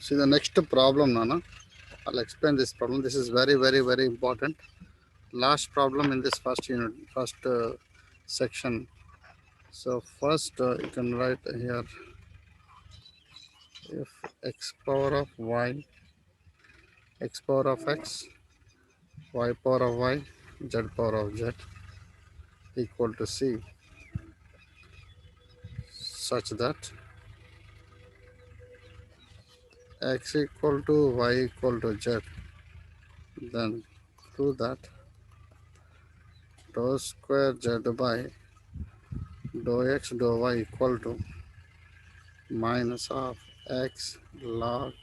See the next problem, Nana. I'll explain this problem. This is very, very, very important. Last problem in this first unit, first section. So first you can write here, if x power of y, x power of x, y power of y, z power of z equal to c, such that x equal to y equal to z, then prove that dou square z by dou x dou y equal to minus of x log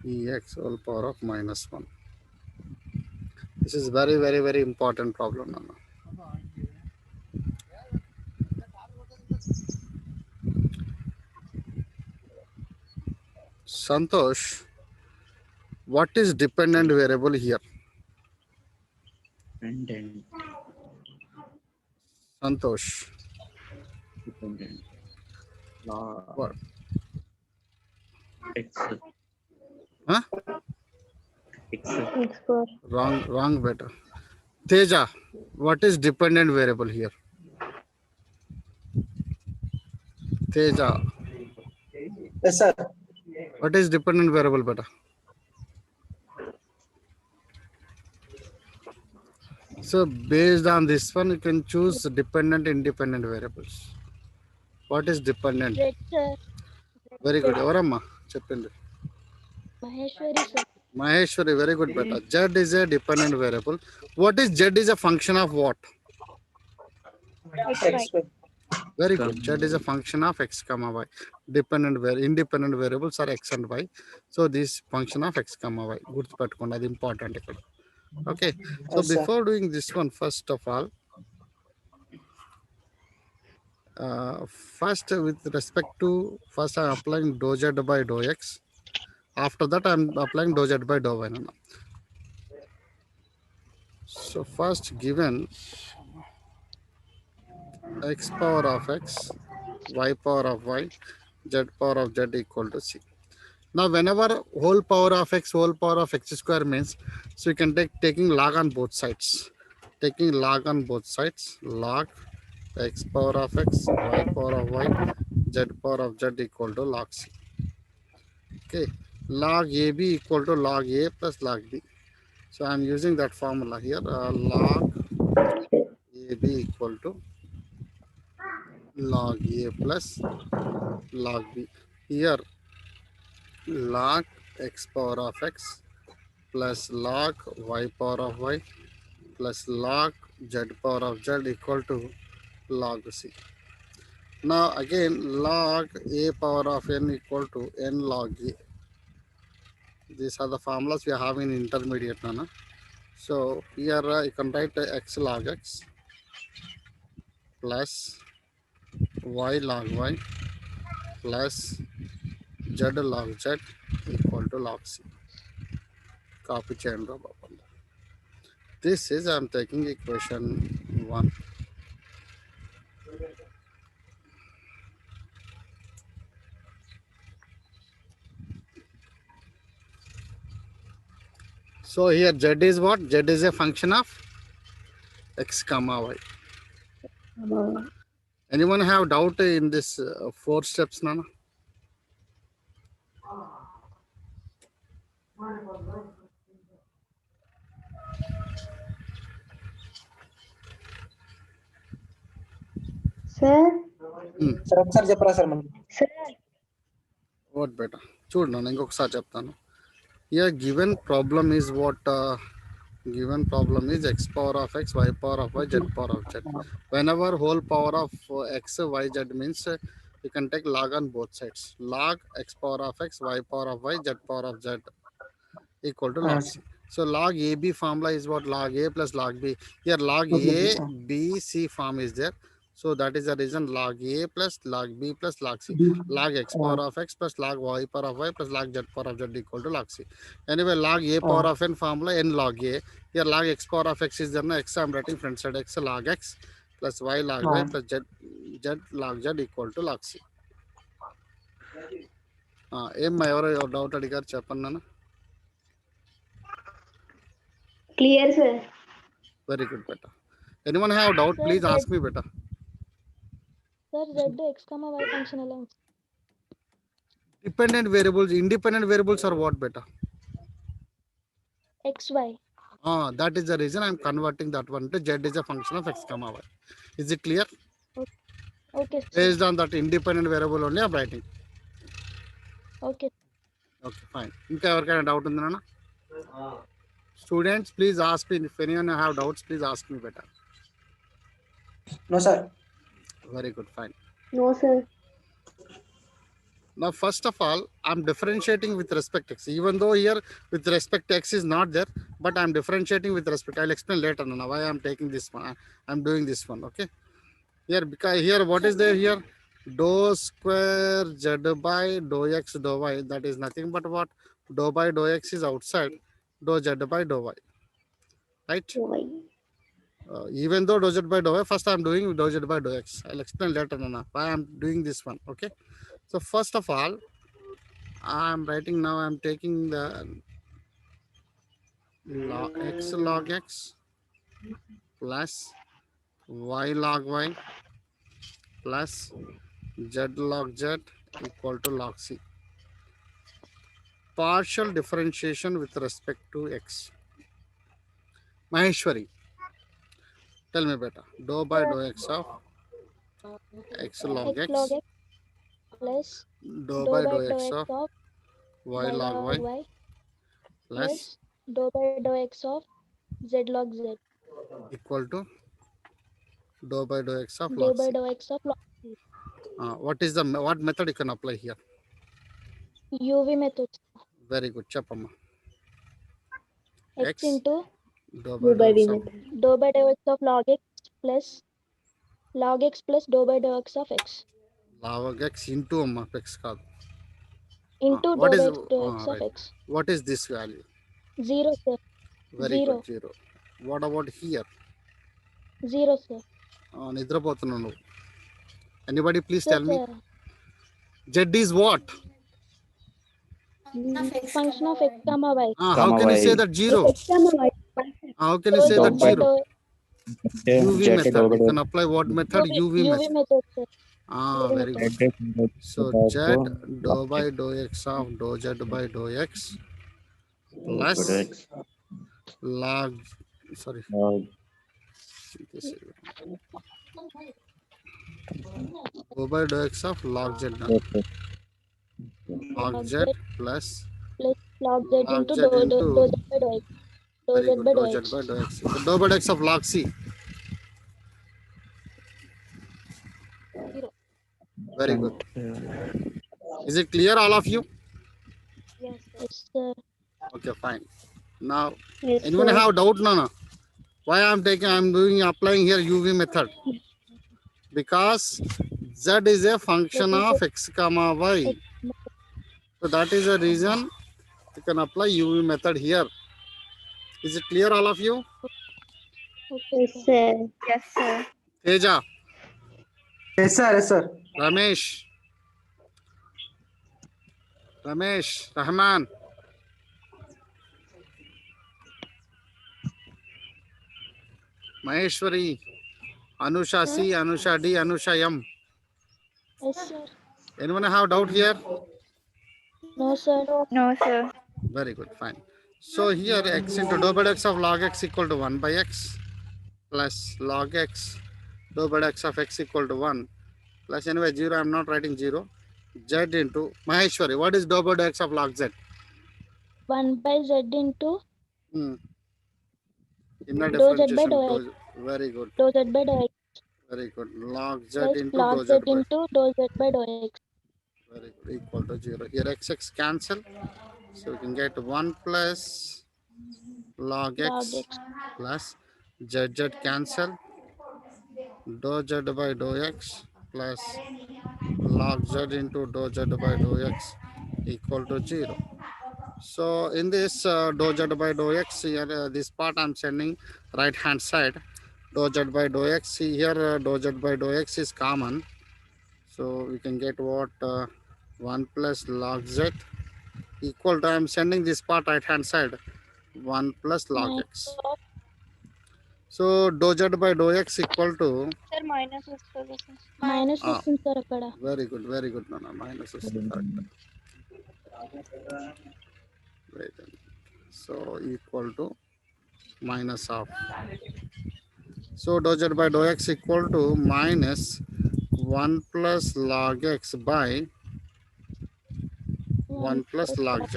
ex whole power of minus 1. This is very, very, very important problem, Nana. Santosh, what is dependent variable here? Dependent. Santosh. Dependent. Log What? x. Huh? X. Wrong, better. Teja, what is dependent variable here? Teja. Yes, sir. What is dependent variable, beta? So based on this one, you can choose dependent, independent variables. What is dependent? Z, sir. Very good. Evaramma cheppindi. Maheshwari, sir. Maheshwari, very good, beta. Z is a dependent variable. What is Z is a function of what? X. Very good. Z is a function of x comma y. Independent variables are x and y. So this function of x comma y. Gurtupettukondi, అది important ఇక్కడ. Okay. So Yes, sir. before doing this one, first of all, first with respect to, first I'm applying dou z by dou x. After that I'm applying dou z by dou y. Nana. So first given x power of x, y power of y, z power of z equal to c. Now whenever whole power of x square means, so you can taking log on both sides. Taking log on both sides, log x power of x, y power of y, z power of z equal to log c. Okay, log ab equal to log a plus log b. So I am using that formula here, log ab equal to log a plus log b. Here log x power of x plus log y power of y plus log z power of z equal to log c. Now again log a power of n equal to n log a. These are the formulas we have in intermediate, Nana. So here you can write x log x plus y log y plus z log z equal to log c. Copy chain row. This is I am taking equation 1. So here z is what? Z is a function of x comma y. Anyone have doubt in this 4 steps, Nana? Sir. Sir, ఒకసారి చెప్పరా sir మనం? Sir. What better? చూడు నాన్న ఇంకొకసారి చెప్తాను. Here given problem is what? Given problem is x power of x, y power of y, z power of z. Whenever whole power of x, y, z means you can take log on both sides. Log x power of x, y power of y, z power of z equal to log c. So log AB formula is what? Log A plus log B. Here log A, B, C form is there. So that is the reason log A plus log B plus log C. Log x power of x plus log y power of y plus log z power of z equal to log C. Anyway, log A power of n formula n log A. Here log x power of x is there. No, x I am writing front side x log x plus y log y plus z log z equal to log C. ఏమ్మా ఎవరో doubt అడిగారు చెప్పండి నాన్న. Clear, sir. Very good, beta. Anyone have doubt? Sir, Please ask me, beta. Sir, Z x comma y function ఎలా ఉంది? Dependent variables, independent variables are what, beta? xy. That is the reason I am converting that one to z is a function of x comma y. Is it clear? Okay, sir. Based on that independent variable only I am writing. Okay. Okay, fine. ఇంకా ఎవరికైనా doubt ఉంది నాన్న? Students, please ask me. If anyone have doubts, please ask me, beta. No, sir. Very good, fine. No, sir. Now, first of all, I'm differentiating with respect to x. Even though here with respect to x is not there, but I'm differentiating with respect. I'll explain later now why I'm taking this one. I'm doing this one, okay? Here, because here, what is there here? Dou square z by dou x dou y. That is nothing but what? Dou by dou x is outside. Dou z by dou y. Right? Why? Even though dou z by dou y, first I'm doing dou z by dou x. I'll explain later now why I'm doing this one, okay? So first of all, I'm writing now, I'm taking the x log x plus y log y plus z log z equal to log c. Partial differentiation with respect to x. Maheshwari, tell me better. Dou by dou x of x log x x log x plus dou dou by by dou dou x x of of y log y y plus plus dou by dou x of z log z. equal to dou by dou x of Dou log by c. dou x of log c. What method you can apply here? UV method. Very good, Chapama. X X into dou Do by by dou x V of method. dou by dou x of log x plus dou by dou x of x log x into x కాదు. into What dou is by dou x of right? x. What is this value? 0, sir. Very 0. good, 0. What about here? 0, sir. నిద్రపోతున్నావు నువ్వు. Anybody please Sir, tell me. sir. Z is what? Function of x comma y. How Comma can you say y. that 0? X comma y. How can you Dou say z that by 0? dou UV Z method. dou by You dou can apply what method? UV UV method. method, sir. UV Very method. good. So Z Z dou by dou x of dou z by dou x plus x log, sorry, this is dou by dou x of log z now. Log Log z z plus plus log z log into z dou into dou z by dou x. Dou very z good by dou dou z x. by dou x. So dou by dou x of log c. 0. Very good. Is it clear, all of you? Yes, sir. Okay, fine. Now, Yes, anyone sir. have doubt, Nana? Why I'm applying here UV method? Because z is a function Let me of x comma y. X. So that is the reason you can apply UV method here. Is it clear, all of you? Okay, Yes, sir. sir. Yes, sir. Teja, Yes, sir. Yes, sir. Ramesh, Rahman. Maheshwari, Anusha C, Anusha D, Anusha M. Yes, sir. Anyone have doubt here? No, sir. No, sir. Very good, fine. So here x into dou by dou x of log x equal to 1 by x plus log x dou by dou x of x equal to 1 plus anyway 0, I'm not writing 0. Z into Maheshwari, what is dou by dou x of log z? 1 by z into Inner dou z by differentiation. dou x. Very good, Dou z by dou x very good. Log z plus into log dou z z by, into dou z by dou x. very good, equal to 0. Here x cancel, so we can get 1 plus log Log x x. plus z cancel, dou z by dou x plus log z into dou z by dou x equal to 0. So in this dou z by dou x here, this part I'm sending right hand side. Dou z by dou x, see here dou z by dou x is common. So we can get what 1 plus log z equal to, I'm sending this part right hand side, 1 plus log Minus x. of So dou z by dou x equal to, sir minus వస్తుంది sir. Minus ah, వస్తుంది sir అక్కడ. very good, Nana. Minus is correct. Right. So equal to minus of. So dou z by dou x equal to minus 1 plus log x by 1 plus log z.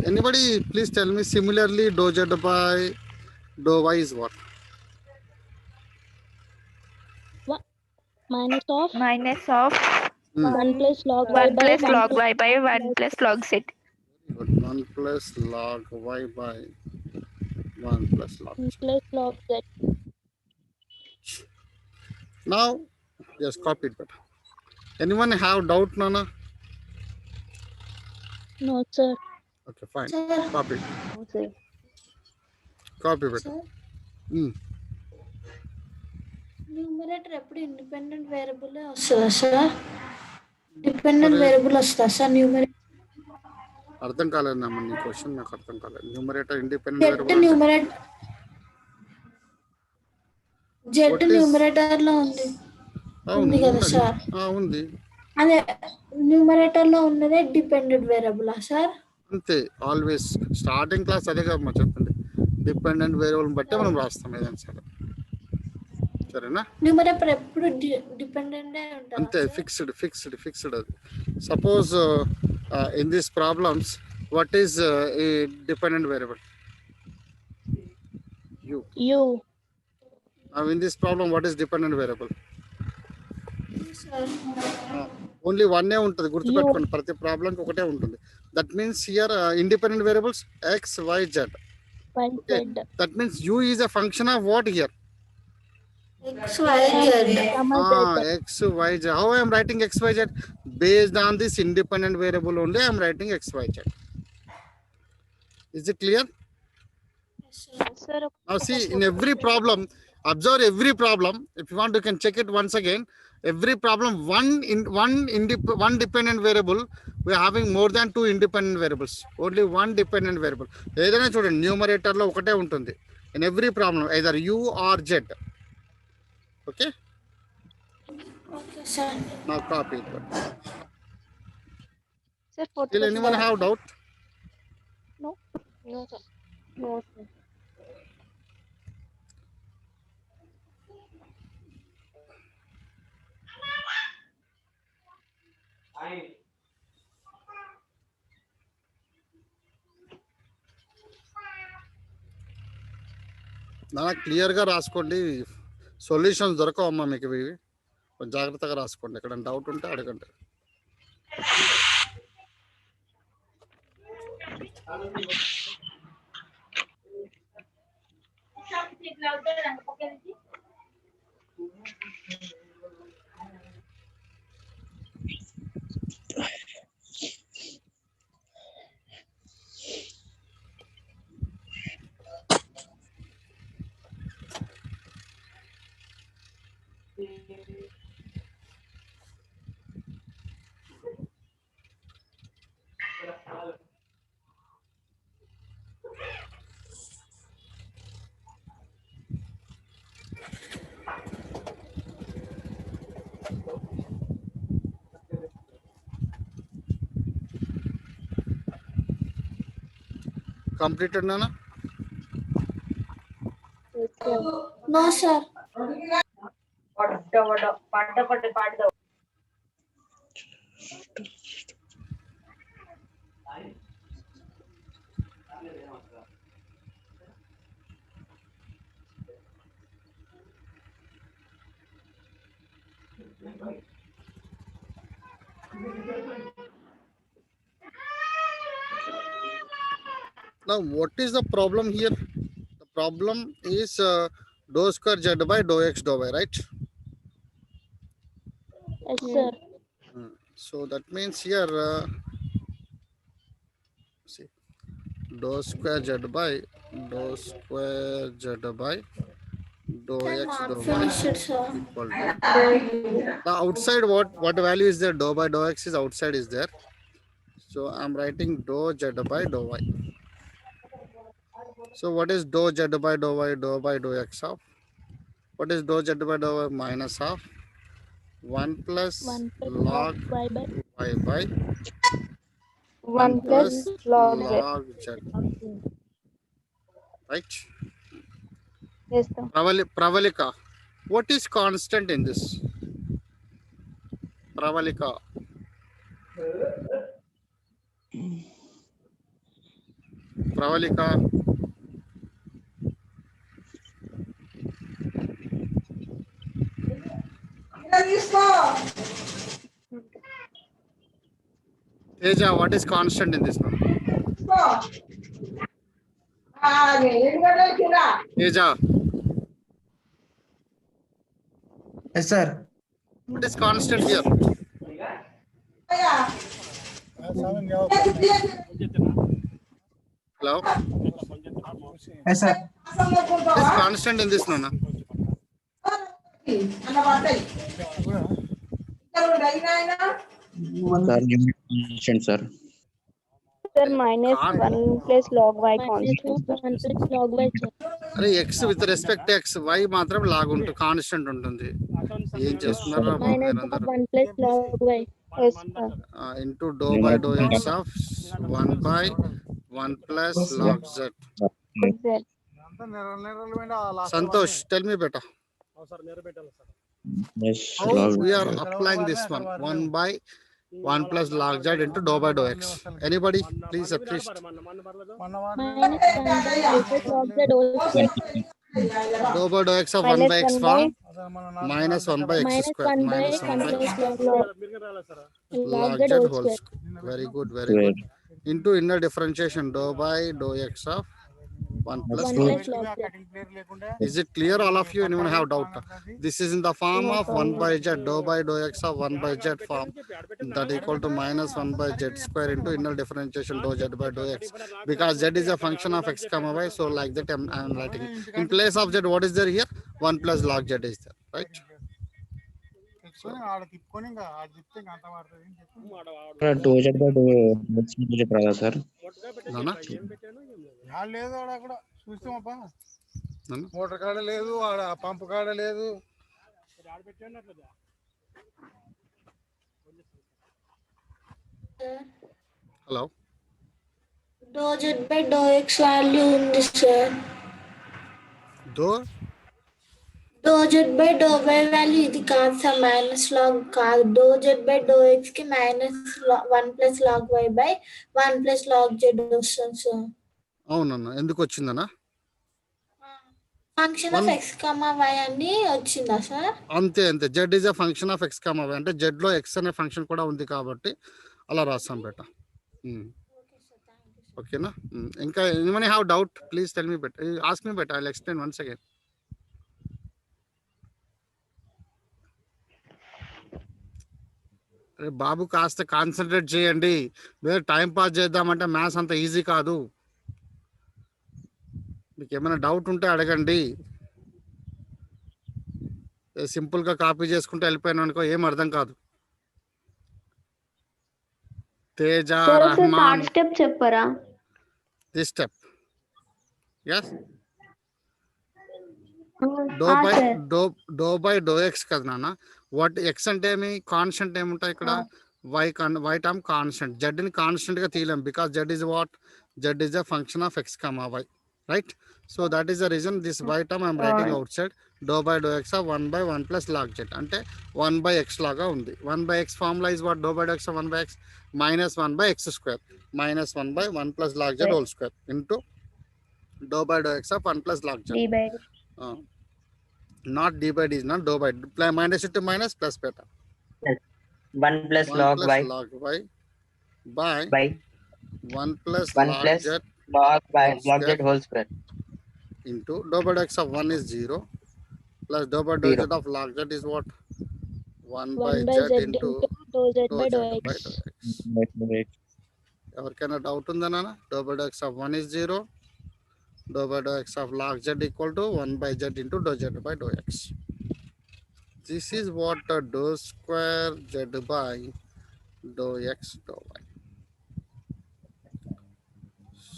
Anybody please tell me similarly dou z by dou y is what? Minus of minus of 1 plus log y 1 by plus 1 log plus y by 1 plus log set. Good. 1 plus log y by 1 plus log z. plus log z. Now just copy it better. Anyone have doubt, Nana? No sir. Okay, fine. Sir. Copy it. No, sir. Copy better. Numerator ఎప్పుడు independent variable వస్తుందా sir? Dependent variable వస్తుందా sir numerator? అర్థం కాలేదమ్మా నీ question, నాకు అర్థం కాలేదు. Numerator independent Z variable numerator Z What is- numerator లో ఉంది ఉంది కదా సార్? ఉంది అదే న్యూమరేటర్ లో ఉన్నదే డిపెండెంట్ వేరియబులా సార్? అంతే. ఆల్వేస్ స్టార్టింగ్ క్లాస్ అదే కదమ్మా చెప్పండి. డిపెండెంట్ వేరియబుల్ బట్టి మనం రాస్తాం ఏదైనా సరే, సరేనా? న్యూమరేటర్ ఎప్పుడు డిపెండెంట్ ఉంటుంది అంతే, ఫిక్స్డ్ అది. Suppose in this problems what is a dependent variable? U. u In this problem what is dependent variable? Sir. Only one a ఉంటుంది, గుర్తుపెట్టుకోండి. ప్రతి ప్రాబ్లంకి ఒకటే ఉంటుంది. That means here independent variables x y z. y Okay. z That means u is a function of what here? X, Y, Z. comma z. X y z. How I am writing x y z? Based on this independent variable only I am writing x y z. Is it clear? Sir Now see, in every problem, observe every problem. If you want, you can check it once again. Every problem, one dependent variable. We are having more than two independent variables. Only one dependent variable. ఏదైనా చూడండి, numerator లో ఒకటే ఉంటుంది. In every problem, either u or z. Okay. Okay sir. Now copy it. Sir Still anyone have doubt? No sir. No, sir. నా క్లియర్గా రాసుకోండి. Solutions దొరకవమ్మా మీకు ఇవి. కొంచెం జాగ్రత్తగా రాసుకోండి. ఎక్కడ డౌట్ ఉంటే అడగండి. Completed, Nana? No sir. Now, what is the problem here? The problem is dou square z by dou x dou y, right? Yes, sir. So that means here, see, dou square z by dou square z by dou Sir, x not dou y finished, sir. equal to the outside. What value is there? Dou by dou x is outside is there. So I'm writing dou z by dou y. So what is dou z by dou y? Dou by dou x of what is dou z by dou y? Minus of 1 plus 1 plus log y by y by 1 plus plus log z. log z, right? Yes, sir. Pravalika, what is constant in this? Pravalika. Pravalika. Teja, what is constant in this one? Teja, Yes, sir. what is constant here? Hello? Yes, sir. What is constant in this, Nona? Sir, limit constant, sir. Sir, minus Con- 1 plus log y minus constant. 1 plus log y, sir. అరే x with respect x y మాత్రం లాగుంటు constant ఉంటుంది. ఏం చేస్తున్నారా బాబు Minus మీరందరూ? 1 plus log y. Yes, sir. Into do by do x of 1 by 1 plus log z. Z. Santosh, tell me better. Yes, How log we are z. applying this one? 1 by 1 plus log z into dou by dou x. Anybody? Please at least. Minus 1 by 1 plus log z whole square. Dou by dou x of 1 Minus by x 1 form minus 1 by x Minus square 1 by minus 1 1 by plus log log z z whole whole square. square. Very good, very good. Into inner differentiation dou by dou x of 1 plus 1 log plus z. log z. Is it clear, all of you? Anyone have doubt? This is in the form No of 1 problem. by z, dou by dou x of 1 by z form, that equal to minus 1 by z square into inner differentiation dou z by dou x. Because z is a function of x comma y, so like that I am writing it. In place of z, what is there here? 1 plus log z is there, right? Dou z by dou x నుంచి రాదా sir? Nana? Motor కాడ లేదు, ఆడ పంపు కాడ లేదు. Hello? Dou z by dou x value ఉంది sir. Dou? Dou z by dou y value ఇది కాదు సార్, మైనస్ లాగ్ కాదు. Dou z by dou x కి minus 1 plus log y by 1 plus log z వస్తుంది sir. అవునన్నా, ఎందుకు వచ్చిందన్నా? Function of x comma y అని వచ్చిందా సార్? అంతే అంతే. Z is a function of x comma y, అంటే జెడ్ లో ఎక్స్ అనే ఫంక్షన్ కూడా ఉంది కాబట్టి అలా రాస్తాం బేట. ఓకేనా? ఇంకా ఏమైనా have doubt please tell me బెట్, ఆస్క్ మీ బెట్, I will explain once again. అరే బాబు, కాస్త కాన్సన్ట్రేట్ చేయండి. వేరే టైం పాస్ చేద్దామంటే మ్యాథ్స్ అంత ఈజీ కాదు. మీకు ఏమైనా డౌట్ ఉంటే అడగండి. సింపుల్గా కాపీ చేసుకుంటే వెళ్ళిపోయాను అనుకో, ఏం అర్థం కాదు. తేజ రహమాన్, స్టెప్ చెప్పరా? This step. Yes, dou by do x కదా నాన్న. వాట్ ఎక్స్ అంటే ఏమి, కాన్స్టెంట్ ఏముంటాయి ఇక్కడ? Y term constant. జెడ్ ని కాన్స్టెంట్ గా తీయలేం, because z is what? Z is a function of x comma y, right? So that is the reason this y term I'm writing outside dou by do x of 1 by 1 plus log z, అంటే 1 by x లాగా ఉంది. 1 by x formula is what? Do by do x of 1 by x minus 1 by x square minus 1 by 1 plus log z whole square into dou by dou x of 1 plus log z. D by D. Not d by d is not dou by, minus it to minus plus beta. 1 plus 1 log plus y log y by by 1 plus 1 log plus z log y whole log square z whole square into dou by dou x of 1 is 0 plus dou by dou z of log z is what? 1 by 1 by z z into dou z dou by z dou by x. dou x. ఎవరికైనా doubt ఉందా నాన్న? dou by dou x of 1 is 0, dou by dou x of log z equal to 1 by z into dou z by dou x. This is what dou square z by dou x dou y.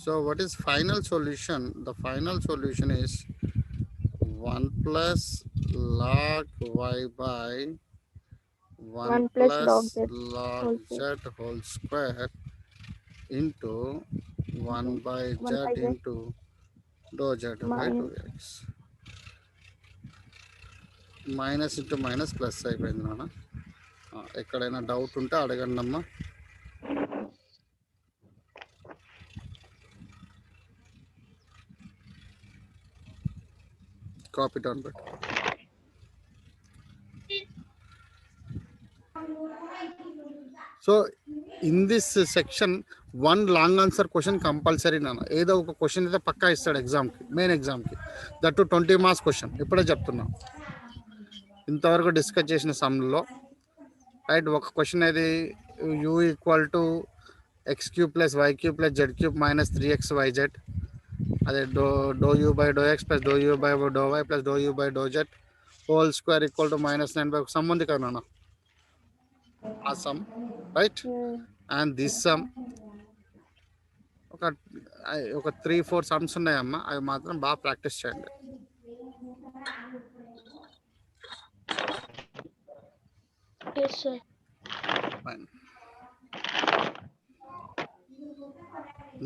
So what is final solution? The final solution is 1 plus log y by 1 plus log plus z log whole z whole square into 1 by 1 by z z into dou z by dou minus x. Minus into minus plus అయిపోయింది నాన్న. ఎక్కడైనా doubt ఉంటే అడగండి అమ్మా. Copy down పెట్టు. So in this section 1 long answer question compulsory నాన్న. ఏదో ఒక క్వశ్చన్ అయితే పక్కా ఇస్తాడు ఎగ్జామ్కి, మెయిన్ ఎగ్జామ్కి. That 20 marks question. ఇప్పుడే చెప్తున్నా. ఇంతవరకు డిస్కస్ చేసిన సమ్లో రైట్ ఒక క్వశ్చన్ ఏది, u equal to x cube plus y cube plus z cube minus 3xyz. అదే do u by do x plus do u by do y plus do u by do z whole square equal to -9 by sum ఉంది కదా నాన్న, ఆ sum right. And this sum ఒక 3-4 sums ఉన్నాయమ్మా, అవి మాత్రం బాగా ప్రాక్టీస్ చేయండి. Yes, sir. Fine.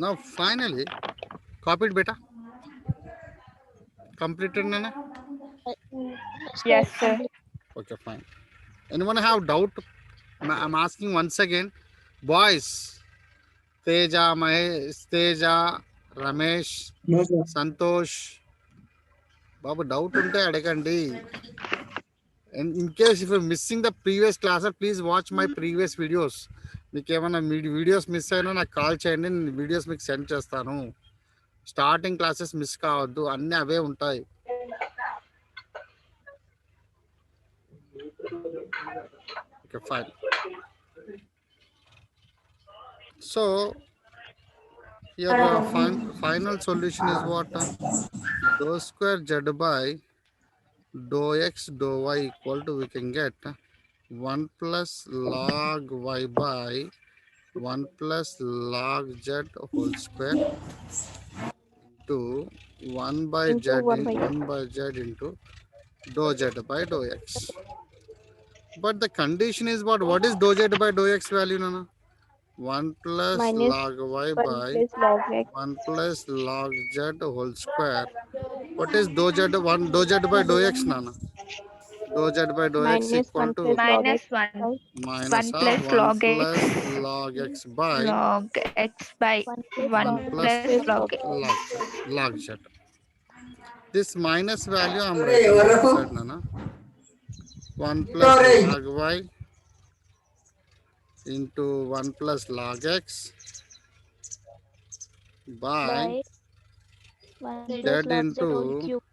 Now finally, copied beta. Completed nana? Yes, sir. Okay, fine. Anyone have doubt? I'm asking once again. Boys, Teja, Mahesh, Teja, Ramesh, No, sir. Santosh. Babu, doubt unte adagandi. And in case if you're missing the previous class, please watch my previous videos. మీకు ఏమైనా videos miss అయినా నాకు call చేయండి, నేను videos మీకు send చేస్తాను. Starting classes miss కావద్దు, అన్నీ అవే ఉంటాయి. Okay fine. So here final solution is what? Do square Z by do x do y equal to we can get 1 plus log y by 1 plus log z whole square into 1 by Into z 1 by 1 by z into dou z by dou x. But the condition is what is dou z by dou x value nana? 1 plus minus log y 1 by plus log x 1 plus log z whole square. What is dou z by dou x nana? Dou z by dou x minus equal 1 to plus log x minus 1 of plus 1 log plus x log x by log x by 1 plus 1 1 plus plus log x. log z. This minus value I'm writing outside nana. 1 plus log y into 1 plus log x by by 1 z plus log z into whole cube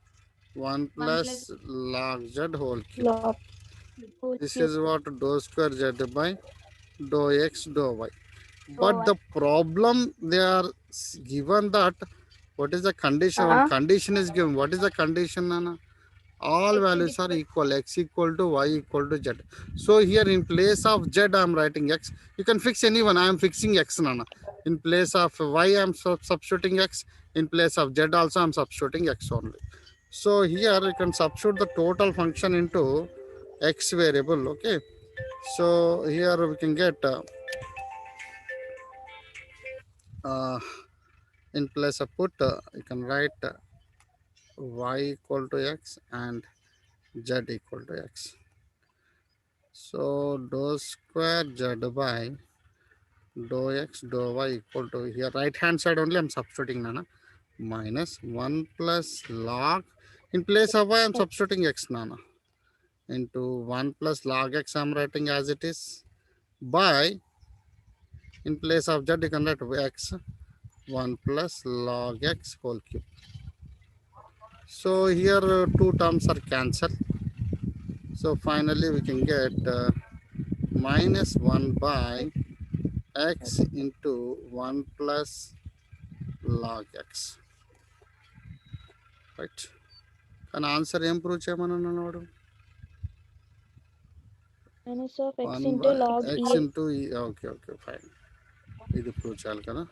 1 plus log z whole cube. Log whole This cube. is what dou square z by dou x dou y. Dou But y. the problem, they are given that what is the condition? One condition is given. What is the condition nana? All values are equal, x equal to y equal to z. So here in place of z I am writing x. You can fix anyone. I am fixing x nana. In place of y I am substituting x. In place of z also I am substituting x only. So here you can substitute the total function into x variable. Okay. So here we can get in place of put you can write y equal to x and z equal to x. So dou square z by dou x dou y equal to, here right hand side only I'm substituting nana, minus 1 plus log, in place of y I'm substituting x nana, into 1 plus log x I'm writing as it is, by in place of z you can write x 1 plus log x whole cube. So here two terms are cancelled. So finally we can get minus 1 by x into 1 plus log x. Right? Can answer ఏం prove చేయమన్నాడు వాడు? minus of x 1 into by log x e. into e. Okay fine. ఇది prove చేయాలి కదా.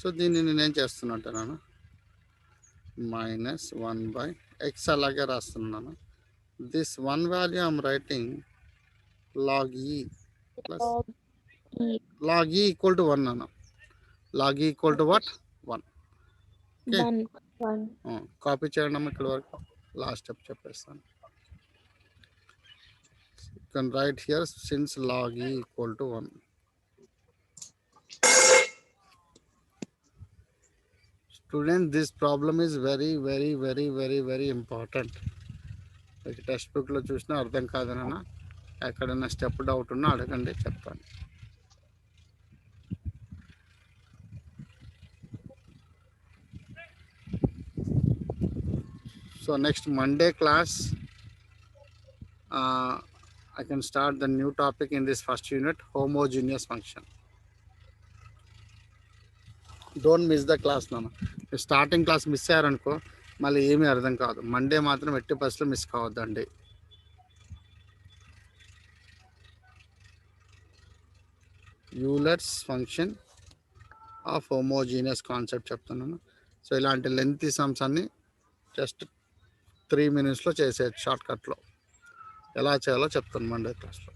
So దీన్ని నేనేం చేస్తున్నట్టు minus 1 by x అలాగే రాస్తున్నాను. This one value I'm writing log e plus Log e. log e equal to 1 అన్న. log e equal to what? 1. Okay. 1. Copy చేయండి అమ్మ ఇక్కడ వరకు. లాస్ట్ స్టెప్ చెప్పేస్తాను. You can write here since log e equal to 1. Student, this problem is very important. Text బుక్లో చూసినా అర్థం కాదనన్నా ఎక్కడైనా స్టెప్ డౌట్ ఉన్నా అడగండి, చెప్తాను. So next Monday class, I can start the new topic in this first unit, homogeneous function. Don't miss the class నాన్న. Starting class miss అయ్యారనుకో మళ్ళీ ఏమీ అర్థం కాదు. మండే మాత్రం ఎట్టి బస్సులో మిస్ కావద్దండి. Euler's function of homogeneous concept చెప్తున్నాను. సో ఇలాంటి లెంతీ సమ్స్ అన్ని జస్ట్ 3 minutesలో చేసేది షార్ట్కట్లో. ఎలా చేయాలో చెప్తాను మండే క్లాస్లో.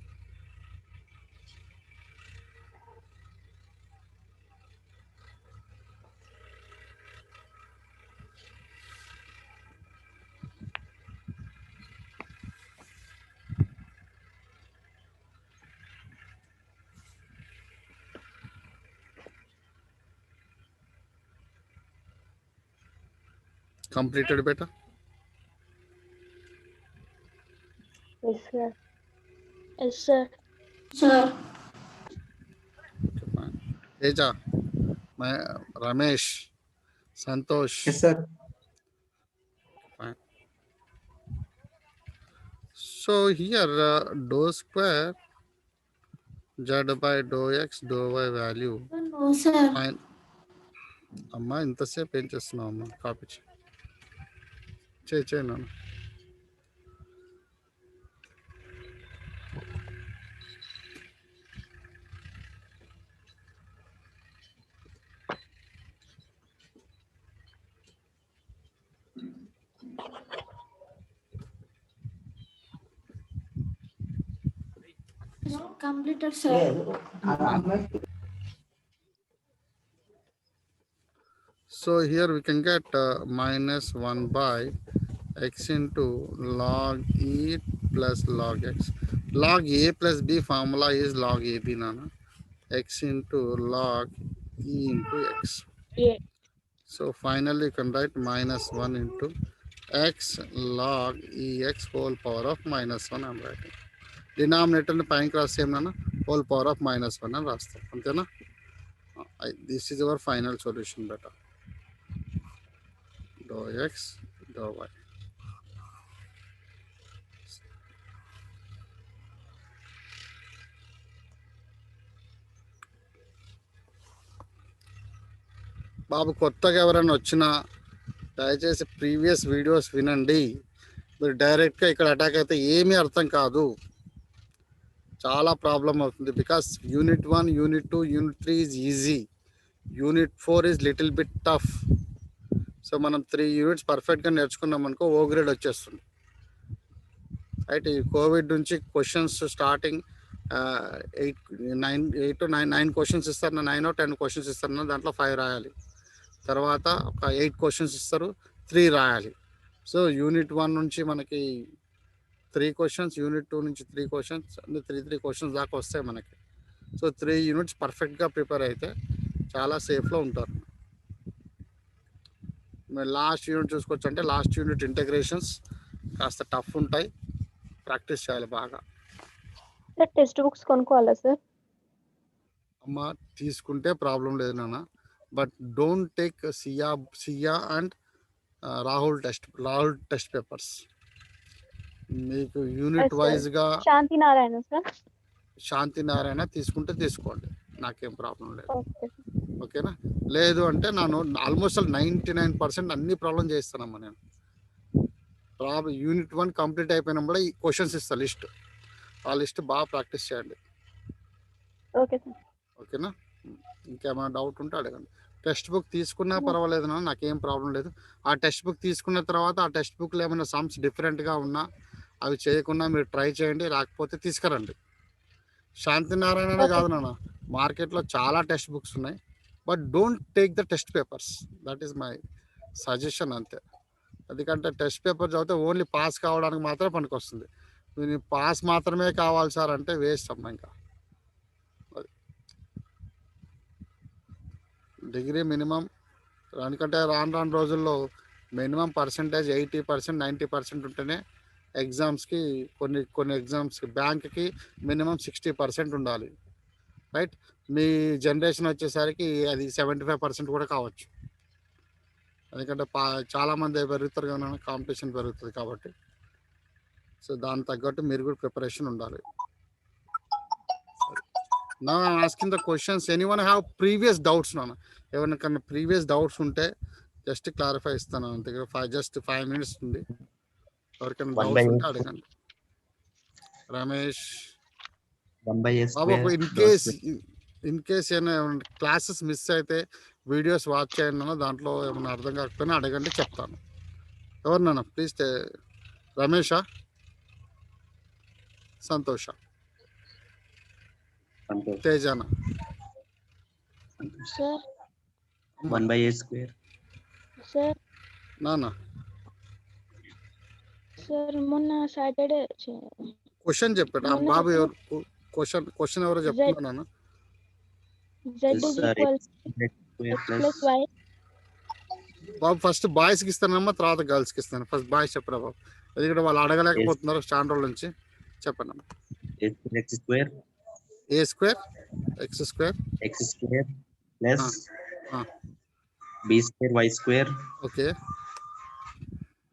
Completed beta? Yes, sir. Yes, sir. Sir. Okay, fine. Teja, Ramesh, Santosh. Yes, sir. Fine. So here dou square z by dou x dou y value. No, sir. Fine. అమ్మా ఇంతసేపు ఏం చేస్తున్నావు అమ్మా? కాపీ చేయి నాన్న. Completed, sir. So here we can get minus 1 by x into log e plus log x. Log a plus b formula is log ab nana. X into log e into x. Yeah. So finally you can write minus 1 into x log ex whole power of minus 1 I'm writing. Denominator ni pine cross same nana, whole power of minus 1 అని రాస్తాం అంతేనా? This is our final solution beta. Dou x dou y. బాబు కొత్తగా ఎవరైనా వచ్చినా దయచేసి previous videos వినండి. మీరు డైరెక్ట్గా ఇక్కడ అటాక్ అయితే ఏమీ అర్థం కాదు, చాలా ప్రాబ్లం అవుతుంది. Because unit 1, unit 2, unit 3 is easy, unit 4 is little bit tough. So మనం 3 యూనిట్స్ పర్ఫెక్ట్గా నేర్చుకున్నాం అనుకో ఓ గ్రేడ్ వచ్చేస్తుంది. రైట్, ఈ కోవిడ్ నుంచి క్వశ్చన్స్ స్టార్టింగ్ 8 to 9 క్వశ్చన్స్ ఇస్తారు, 9 or 10 క్వశ్చన్స్ ఇస్తారు, దాంట్లో 5 రాయాలి. తర్వాత ఒక 8 క్వశ్చన్స్ ఇస్తారు, 3 రాయాలి. సో యూనిట్ 1 నుంచి మనకి 3 క్వశ్చన్స్, యూనిట్ 2 నుంచి 3 క్వశ్చన్స్, అన్ని 3 క్వశ్చన్స్ దాకా వస్తాయి మనకి. సో 3 యూనిట్స్ పర్ఫెక్ట్గా ప్రిపేర్ అయితే చాలా సేఫ్లో ఉంటారు. మీరు లాస్ట్ యూనిట్ చూసుకోవచ్చు అంటే లాస్ట్ యూనిట్ ఇంటెగ్రేషన్స్ కాస్త టఫ్ ఉంటాయి, ప్రాక్టీస్ చేయాలి బాగా. సార్ టెక్స్ట్ బుక్స్ కొనుక్కోవాలా సార్? అమ్మ తీసుకుంటే ప్రాబ్లం లేదు నాన్న, but don't take Sia and Rahul test papers మీకు యూనిట్ sir. వైజ్గా శాంతి నారాయణ సార్. శాంతి నారాయణ తీసుకుంటే తీసుకోండి, నాకేం ప్రాబ్లం లేదు. ఓకే ఓకేనా? లేదు అంటే నేను ఆల్మోస్ట్ 99% అన్ని ప్రాబ్లం చేస్తానమ్మా నేను. యూనిట్ 1 కంప్లీట్ అయిపోయినప్పుడు ఈ క్వశ్చన్స్ ఇస్తా లిస్ట్, ఆ లిస్ట్ బాగా ప్రాక్టీస్ చేయండి. Okay sir. ఓకేనా? ఇంకేమైనా డౌట్ ఉంటే అడగండి. టెక్స్ట్ బుక్ తీసుకున్నా పర్వాలేదు నాన్న, నాకేం ప్రాబ్లం లేదు. ఆ టెక్స్ట్ బుక్ తీసుకున్న తర్వాత ఆ టెక్స్ట్ బుక్లో ఏమైనా సమ్స్ డిఫరెంట్గా ఉన్నా అవి చేయకుండా మీరు ట్రై చేయండి, రాకపోతే తీసుకురండి. శాంతి నారాయణనే కాదు నాన్న, మార్కెట్లో చాలా టెక్స్ట్ బుక్స్ ఉన్నాయి. But don't take the test papers, that is my suggestion అంతే. ఎందుకంటే టెస్ట్ పేపర్ చదివితే ఓన్లీ పాస్ కావడానికి మాత్రమే పనికొస్తుంది. మీరు పాస్ మాత్రమే కావాలి సార్ అంటే వేస్ట్ అమ్మా. ఇంకా డిగ్రీ మినిమం, ఎందుకంటే రాను రోజుల్లో మినిమం పర్సంటేజ్ 80%, 90% ఉంటేనే ఎగ్జామ్స్కి కొన్ని ఎగ్జామ్స్కి బ్యాంక్కి మినిమం 60% ఉండాలి. రైట్? మీ జనరేషన్ వచ్చేసరికి అది 75% కూడా కావచ్చు. ఎందుకంటే చాలామంది పెరుగుతారు కదా, కాంపిటీషన్ పెరుగుతుంది కాబట్టి. సో దాని తగ్గట్టు మీరు కూడా ప్రిపరేషన్ ఉండాలి. నా asking the questions, anyone have previous doubts నాన్న? ఎవరికన్నా ప్రీవియస్ డౌట్స్ ఉంటే జస్ట్ క్లారిఫై ఇస్తాను అంతే. జస్ట్ 5 minutes ఉంది, ఎవరికైనా డౌట్స్ ఉంటే అడగండి. రమేష్ బాబు, ఇన్ కేస్ ఏమైనా క్లాసెస్ మిస్ అయితే వీడియోస్ వాచ్ చేయండి అన్న, దాంట్లో ఏమైనా అర్థం కాకపోయినా అడగండి, చెప్తాను. ఎవరినన్నా ప్లీజ్? రమేషా, సంతోష, తేజానా? Sir 1/a². సార్ నానా సార్ మొన్న సాటర్డే క్వశ్చన్ చెప్పాడు బాబు. ఎవరు క్వశ్చన్ ఎవరో చెప్తున్నా నాన్న? z equals x plus y. బాబు ఫస్ట్ బాయ్స్కి ఇస్తానమ్మా, తర్వాత గర్ల్స్కి ఇస్తాను. ఫస్ట్ బాయ్స్ చెప్పరా బాబు, ఎందుకంటే వాళ్ళు అడగలేకపోతున్నారు స్టాండ్ రోజుల నుంచి. చెప్పండి అమ్మా. x². a² x² plus b² y² okay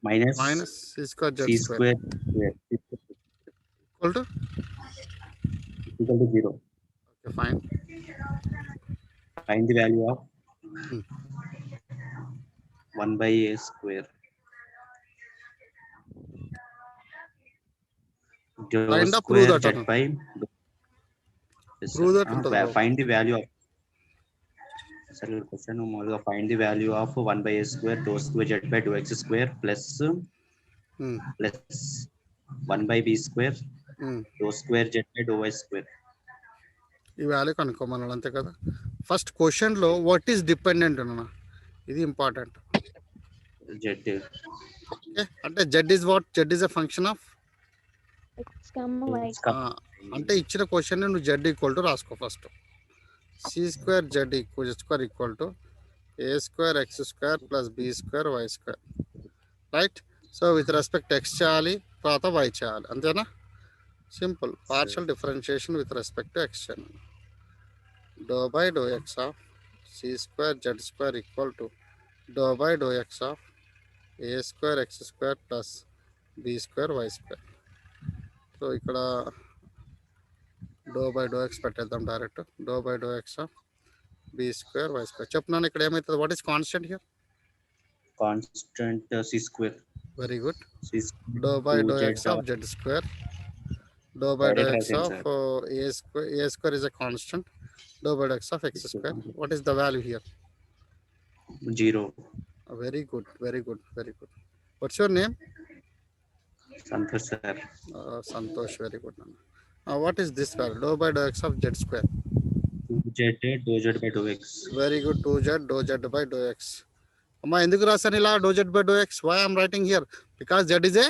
minus c² z² c² equal to 0. Okay fine. Find the value of 1/a². Find up, prove that. Prove that ఉంటుంది. Find the value of, sorry, question మామూలుగా find the value of 1/a² dou square z by dou x² plus 1/b² dou square z by dou y². ఈ value కనుక్కోమన్నాడు అంతే కదా. First క్వశ్చన్లో what is dependent అన్న, ఇది important. z. Okay, అంటే z is what? Z is a function of x, y. అంటే ఇచ్చిన question నువ్వు జెడ్ ఈక్వల్ టు రాసుకో first. c² z equal to a² x² plus b² y². Right? So with respect x చేయాలి, తర్వాత y చేయాలి, అంతేనా? Simple partial differentiation with respect to x చేయాలి. డో by do x of c² z² equal to do by do x of a² x² plus b² y². So ఇక్కడ డో by do x పెట్టేద్దాం direct. డో by do x of b² y². చెప్తున్నాను ఇక్కడ ఏమవుతుంది? What is constant here? Constant c². Very good. డో by do x of z². డో by do x of a² is a constant. డో by do x of x². What is the value here? 0. Very good, very good, very good. What's your name? Santosh sir. Santosh, very good. What is this value? Dou by dou x of z². 2z dou z by dou x. Very good. 2z dou z by dou x. Amma enduku rasani ila dou z by dou x? Why I am writing here? Because z is a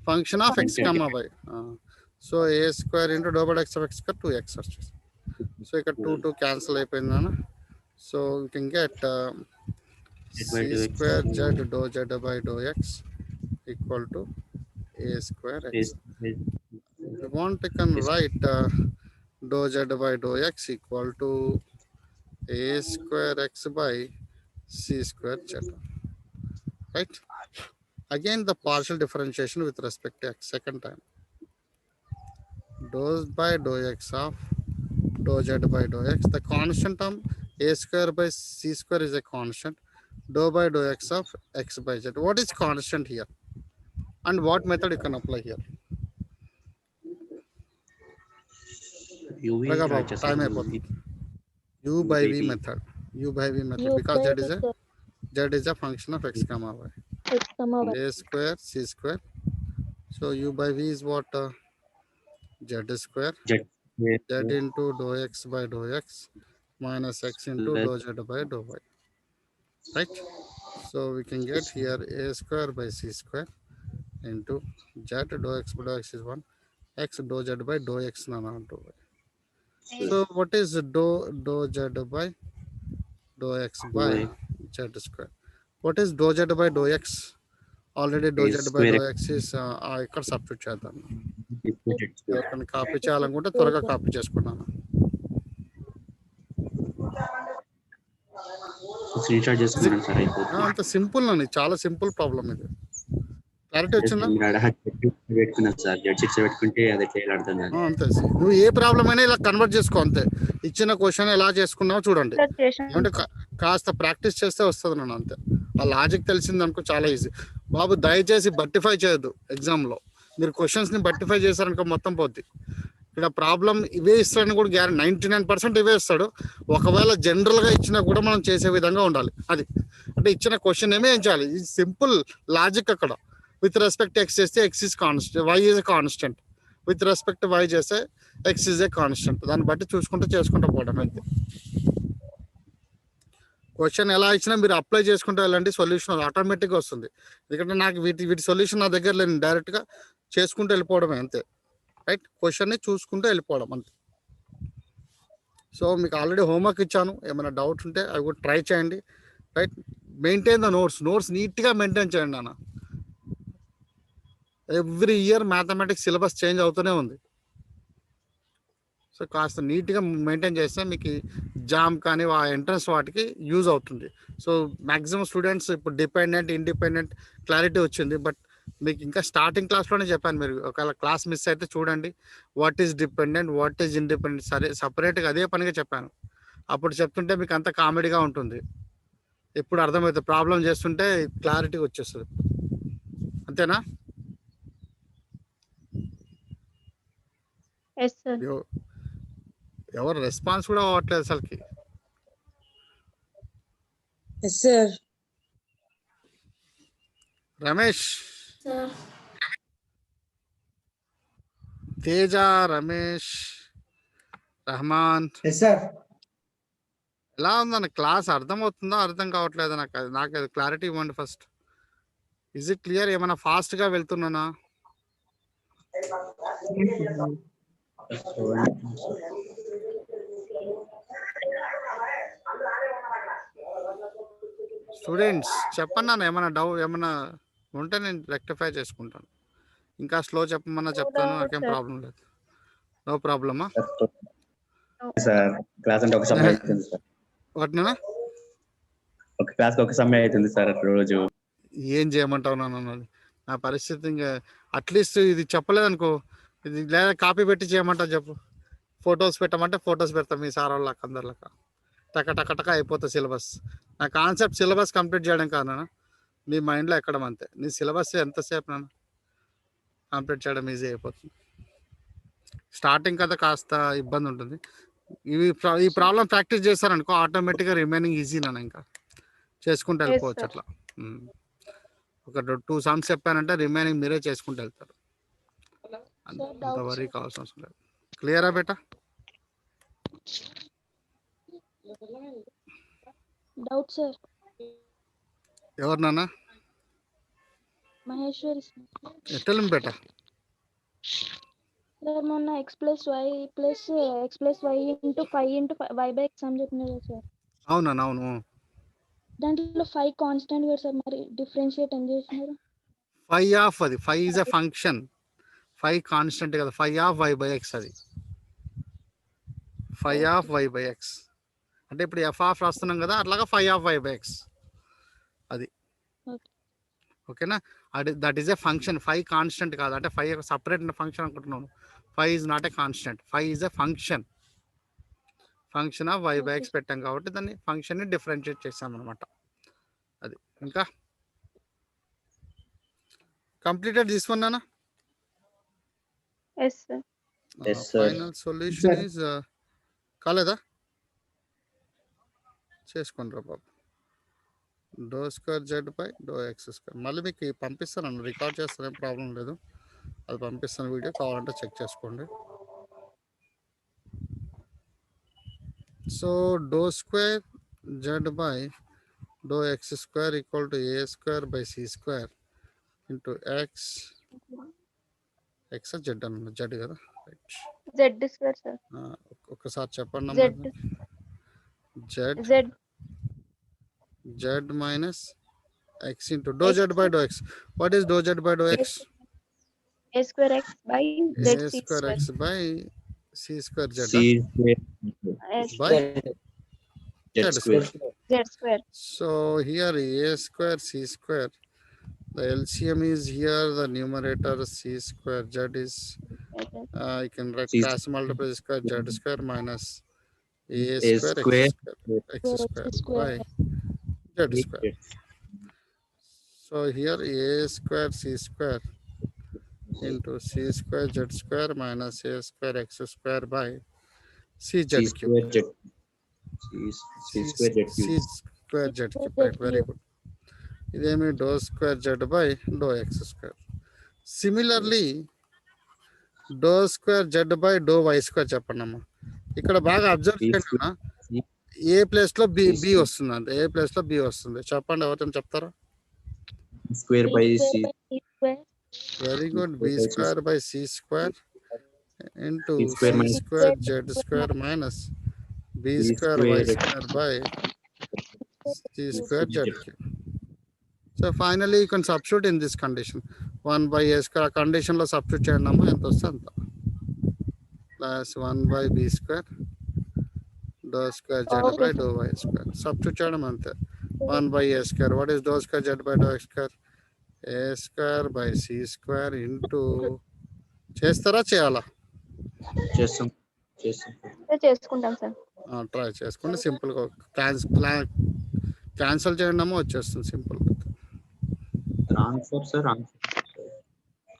function of x comma y. So a² into dou by dou x of x ka 2x. So ఇక్కడ 2 cancel అయిపోయింది అన్న. So you can get c² z dou z by dou x equal to a² x. If you want, you can write dou z by dou x equal to a² x by c² z. Right? Again, the partial differentiation with respect to x, second time. Dou by dou x of dou z by dou x. The constant term a square by c square is a constant. Dou by dou x of x by z. What is constant here? And what method you can apply here? UV Raga try Babu, చేస్తారు. time అయిపోతుంది. U by v method. U by v method U because by z is a function of x comma y. x comma y. A square c square. So u by v is what? Z square. Z Z into dou x by dou x minus x into dou z by dou y. Right? So we can get here a square by c square into z dou x by dou x is 1. X dou z by dou x nana dou y. So what is dou z by dou x by z square? What is dou z by dou x? Already dou z by dou x is ఇక్కడ substitute చేద్దాం. ఎవరికైనా copy చేయాలనుకుంటే త్వరగా copy చేసుకున్నాను. Screen shot చేసుకున్నాను sir, అయిపోతుంది. అంత simple అని, చాలా సింపుల్ ప్రాబ్లం ఇది. క్లారిటీ వచ్చిందా? పెట్టుకున్నాను సార్, Z6 పెట్టుకుంటే అది ఎట్లా అర్థం కాదు. అంతే, నువ్వు ఏ ప్రాబ్లం అయినా ఇలా కన్వర్ట్ చేసుకో అంతే. ఇచ్చిన క్వశ్చన్ ఎలా చేసుకున్నావో చూడండి. అంటే కాస్త ప్రాక్టీస్ చేస్తే వస్తుంది నన్ను, అంతే. ఆ లాజిక్ తెలిసింది అనుకో చాలా ఈజీ. బాబు దయచేసి బట్టిఫై చేయొద్దు ఎగ్జామ్లో. మీరు క్వశ్చన్స్ని బట్టిఫై చేశారనుకో మొత్తం పోద్ది. ఇక్కడ ప్రాబ్లం ఇవే ఇస్తాడని కూడా గ్యారెంటీ 99% ఇవే ఇస్తాడు. ఒకవేళ జనరల్గా ఇచ్చినా కూడా మనం చేసే విధంగా ఉండాలి. అది అంటే ఇచ్చిన క్వశ్చన్ ఏం చేయాలి, ఇది సింపుల్ లాజిక్. అక్కడ విత్ రెస్పెక్ట్ ఎక్స్ చేస్తే x is constant, y is a constant. With respect y చేస్తే ఎక్స్ ఈజ్ ఏ కాన్స్టెంట్. దాన్ని బట్టి చూసుకుంటూ చేసుకుంటూ పోవడం అయితే. క్వశ్చన్ ఎలా ఇచ్చినా మీరు అప్లై చేసుకుంటూ వెళ్ళండి, సొల్యూషన్ ఆటోమేటిక్గా వస్తుంది. ఎందుకంటే నాకు వీటి సొల్యూషన్ నా దగ్గర లేదు, డైరెక్ట్గా చేసుకుంటూ వెళ్ళిపోవడమే అంతే. రైట్, క్వశ్చన్ని చూసుకుంటూ వెళ్ళిపోవడం అంతే. సో మీకు ఆల్రెడీ హోంవర్క్ ఇచ్చాను, ఏమైనా డౌట్ ఉంటే అవి కూడా ట్రై చేయండి. రైట్, మెయింటైన్ ద నోట్స్ నీట్గా మెయింటైన్ చేయండి అన్న. Every year mathematics syllabus change అవుతూనే ఉంది. సో కాస్త నీట్గా మెయింటైన్ చేస్తే మీకు జామ్ కానీ ఆ ఎంట్రన్స్ వాటికి యూజ్ అవుతుంది. సో మ్యాక్సిమం స్టూడెంట్స్ ఇప్పుడు డిపెండెంట్ ఇండిపెండెంట్ క్లారిటీ వచ్చింది. బట్ మీకు ఇంకా స్టార్టింగ్ క్లాస్లోనే చెప్పాను, మీరు ఒకవేళ క్లాస్ మిస్ అయితే చూడండి, what is dependent what is independent సరే సపరేట్గా అదే పనిగా చెప్పాను. అప్పుడు చెప్తుంటే మీకు అంత కామెడీగా ఉంటుంది. ఎప్పుడు అర్థమవుతుంది, ప్రాబ్లం చేస్తుంటే క్లారిటీగా వచ్చేస్తుంది. అంతేనా? ఎవరు రెస్పాన్స్ కూడా అవ్వట్లేదు అసలుకి. రమేష్, తేజ, రమేష్, రహమాన్, ఎలా ఉందన్న క్లాస్? అర్థమవుతుందో అర్థం కావట్లేదు నాకు అది క్లారిటీ ఇవ్వండి ఫస్ట్. Is it clear? ఏమైనా ఫాస్ట్గా వెళ్తున్నానా? స్టూడెంట్స్ చెప్పండి అన్న, ఏమైనా డౌట్ ఏమైనా ఉంటే నేను రెక్టిఫై చేసుకుంటాను. ఇంకా స్లో చెప్పమన్నా చెప్తాను, నాకేం ప్రాబ్లం లేదు. నో ప్రాబ్లమా సార్? క్లాస్ అంటే ఒక సమయం అవుతుంది సార్. వాటినా ఒక క్లాస్ ఒక సమయం అవుతుంది సార్ రోజు. ఏం చేయమంటావు నాన్న? నా పరిస్థితి ఇంకా అట్లీస్ట్ ఇది చెప్పలేదనుకో, ఇది లేదా కాపీ పెట్టి చేయమంటా చెప్పు. ఫొటోస్ పెట్టమంటే ఫొటోస్ పెడతాం మీ సార్ వాళ్ళకి అందరిలాగా. టక అయిపోతుంది సిలబస్. నా కాన్సెప్ట్ సిలబస్ కంప్లీట్ చేయడం కాదు నాన్న, నీ మైండ్లో ఎక్కడం అంతే. నీ సిలబస్ ఎంతసేపు నాన్న కంప్లీట్ చేయడం ఈజీ అయిపోతుంది. స్టార్టింగ్ కదా కాస్త ఇబ్బంది ఉంటుంది. ఈ ప్రాబ్లం ప్రాక్టీస్ చేస్తారనుకో ఆటోమేటిక్గా రిమైనింగ్ ఈజీ నాన్న, ఇంకా చేసుకుంటూ వెళ్ళిపోవచ్చు అట్లా. ఒక 2 సమ్స్ చెప్పానంటే రిమైనింగ్ మీరే చేసుకుంటూ వెళ్తారు. అంత వరీ కావాల్సిన అవసరం లేదు. క్లియరా బేటా? Doubt sir. ఎవరు నాన్న? మహేశ్వరి ఎట్టలేం బేటా. సార్ మొన్న x + y + x + y × 5 × y/x అని చెప్పినారు సార్. అవునా? అవును. దాంట్లో 5 కాన్స్టెంట్ కదా సార్, మరి డిఫరెన్షియేట్ ఏం చేసినారు? 5 ఆఫ్ అది 5 ఈజ్ ఎ ఫంక్షన్, 5 కాన్స్టెంట్ కదా. 5 ఆఫ్ y/x అది 5 ఆఫ్ y/x. అంటే ఇప్పుడు f ఆఫ్ రాస్తున్నాం కదా, అట్లాగా 5 ఆఫ్ y/x అది. ఓకేనా? That is a function. 5 constant కాదు, అంటే 5 ఒక సపరేట్ ఫంక్షన్ అనుకుంటున్నాను. 5 is not a constant, 5 is a function. Function of y by x పెట్టాం కాబట్టి దాన్ని ఫంక్షన్ని డిఫరెన్షియేట్ చేసాం అనమాట. అది ఇంకా కంప్లీటెడ్ దిస్ వన్ అన్న. Yes, sir. Yes, sir. Final solution is కాలేదా? చేసుకోండి రా బాబు. Dou square Z by do X square. మళ్ళీ మీకు పంపిస్తాను, రికార్డ్ చేస్తాను, ఏం ప్రాబ్లం లేదు. అది పంపిస్తాను వీడియో, కావాలంటే చెక్ చేసుకోండి. So doh square Z by do X square equal to A square by C square into X. X Z అన్న, జెడ్ కదా, రైట్. Z square, sir. ఒకసారి చెప్పండి. Z. Z Z. z minus x into dou z by dou x. What is dou z by dou x? A square x by A Z c square square. x by c square z. C square S By Z square. Z square. so here a square c square. The LCM is here. The numerator c square z is you can write C cross multiply square z square minus a A square square. x square by z square. So here a square c square into c square z square minus a square x square by c z C cube. square Z. C square Z C cube. square z cube. Right, very good. ఇదేమి డో square Z by do X square. Similarly డో square Z by do y square చెప్పండి అమ్మా. ఇక్కడ బాగా observe చేయండి అన్న, ఏ ప్లేస్ లో బి బి వస్తుంది అంటే ఏ ప్లేస్ లో బి వస్తుంది చెప్పండి, ఎవరైనా చెప్తారా? Square by C. square. Very good. B square by C square into C square c minus square z square minus b B square y square square by C square z cube. So finally you can substitute in this condition. 1 by a square condition లో substitute చేయండి అమ్మా, ఎంత వస్తే అంత. Plus 1 by b square డో square Z by do y square. Substitute చేయడం అంతే. 1 by a square. What is డో square Z by do X square? A square by C square into, చేస్తారా చేయాలా? చేస్తాం. చేసుకుంటాం సార్. ట్రై చేసుకోండి, సింపుల్గా క్యాన్సిల్ చేయండి అమ్మా, వచ్చేస్తుంది సింపుల్. ఆన్సర్ సార్,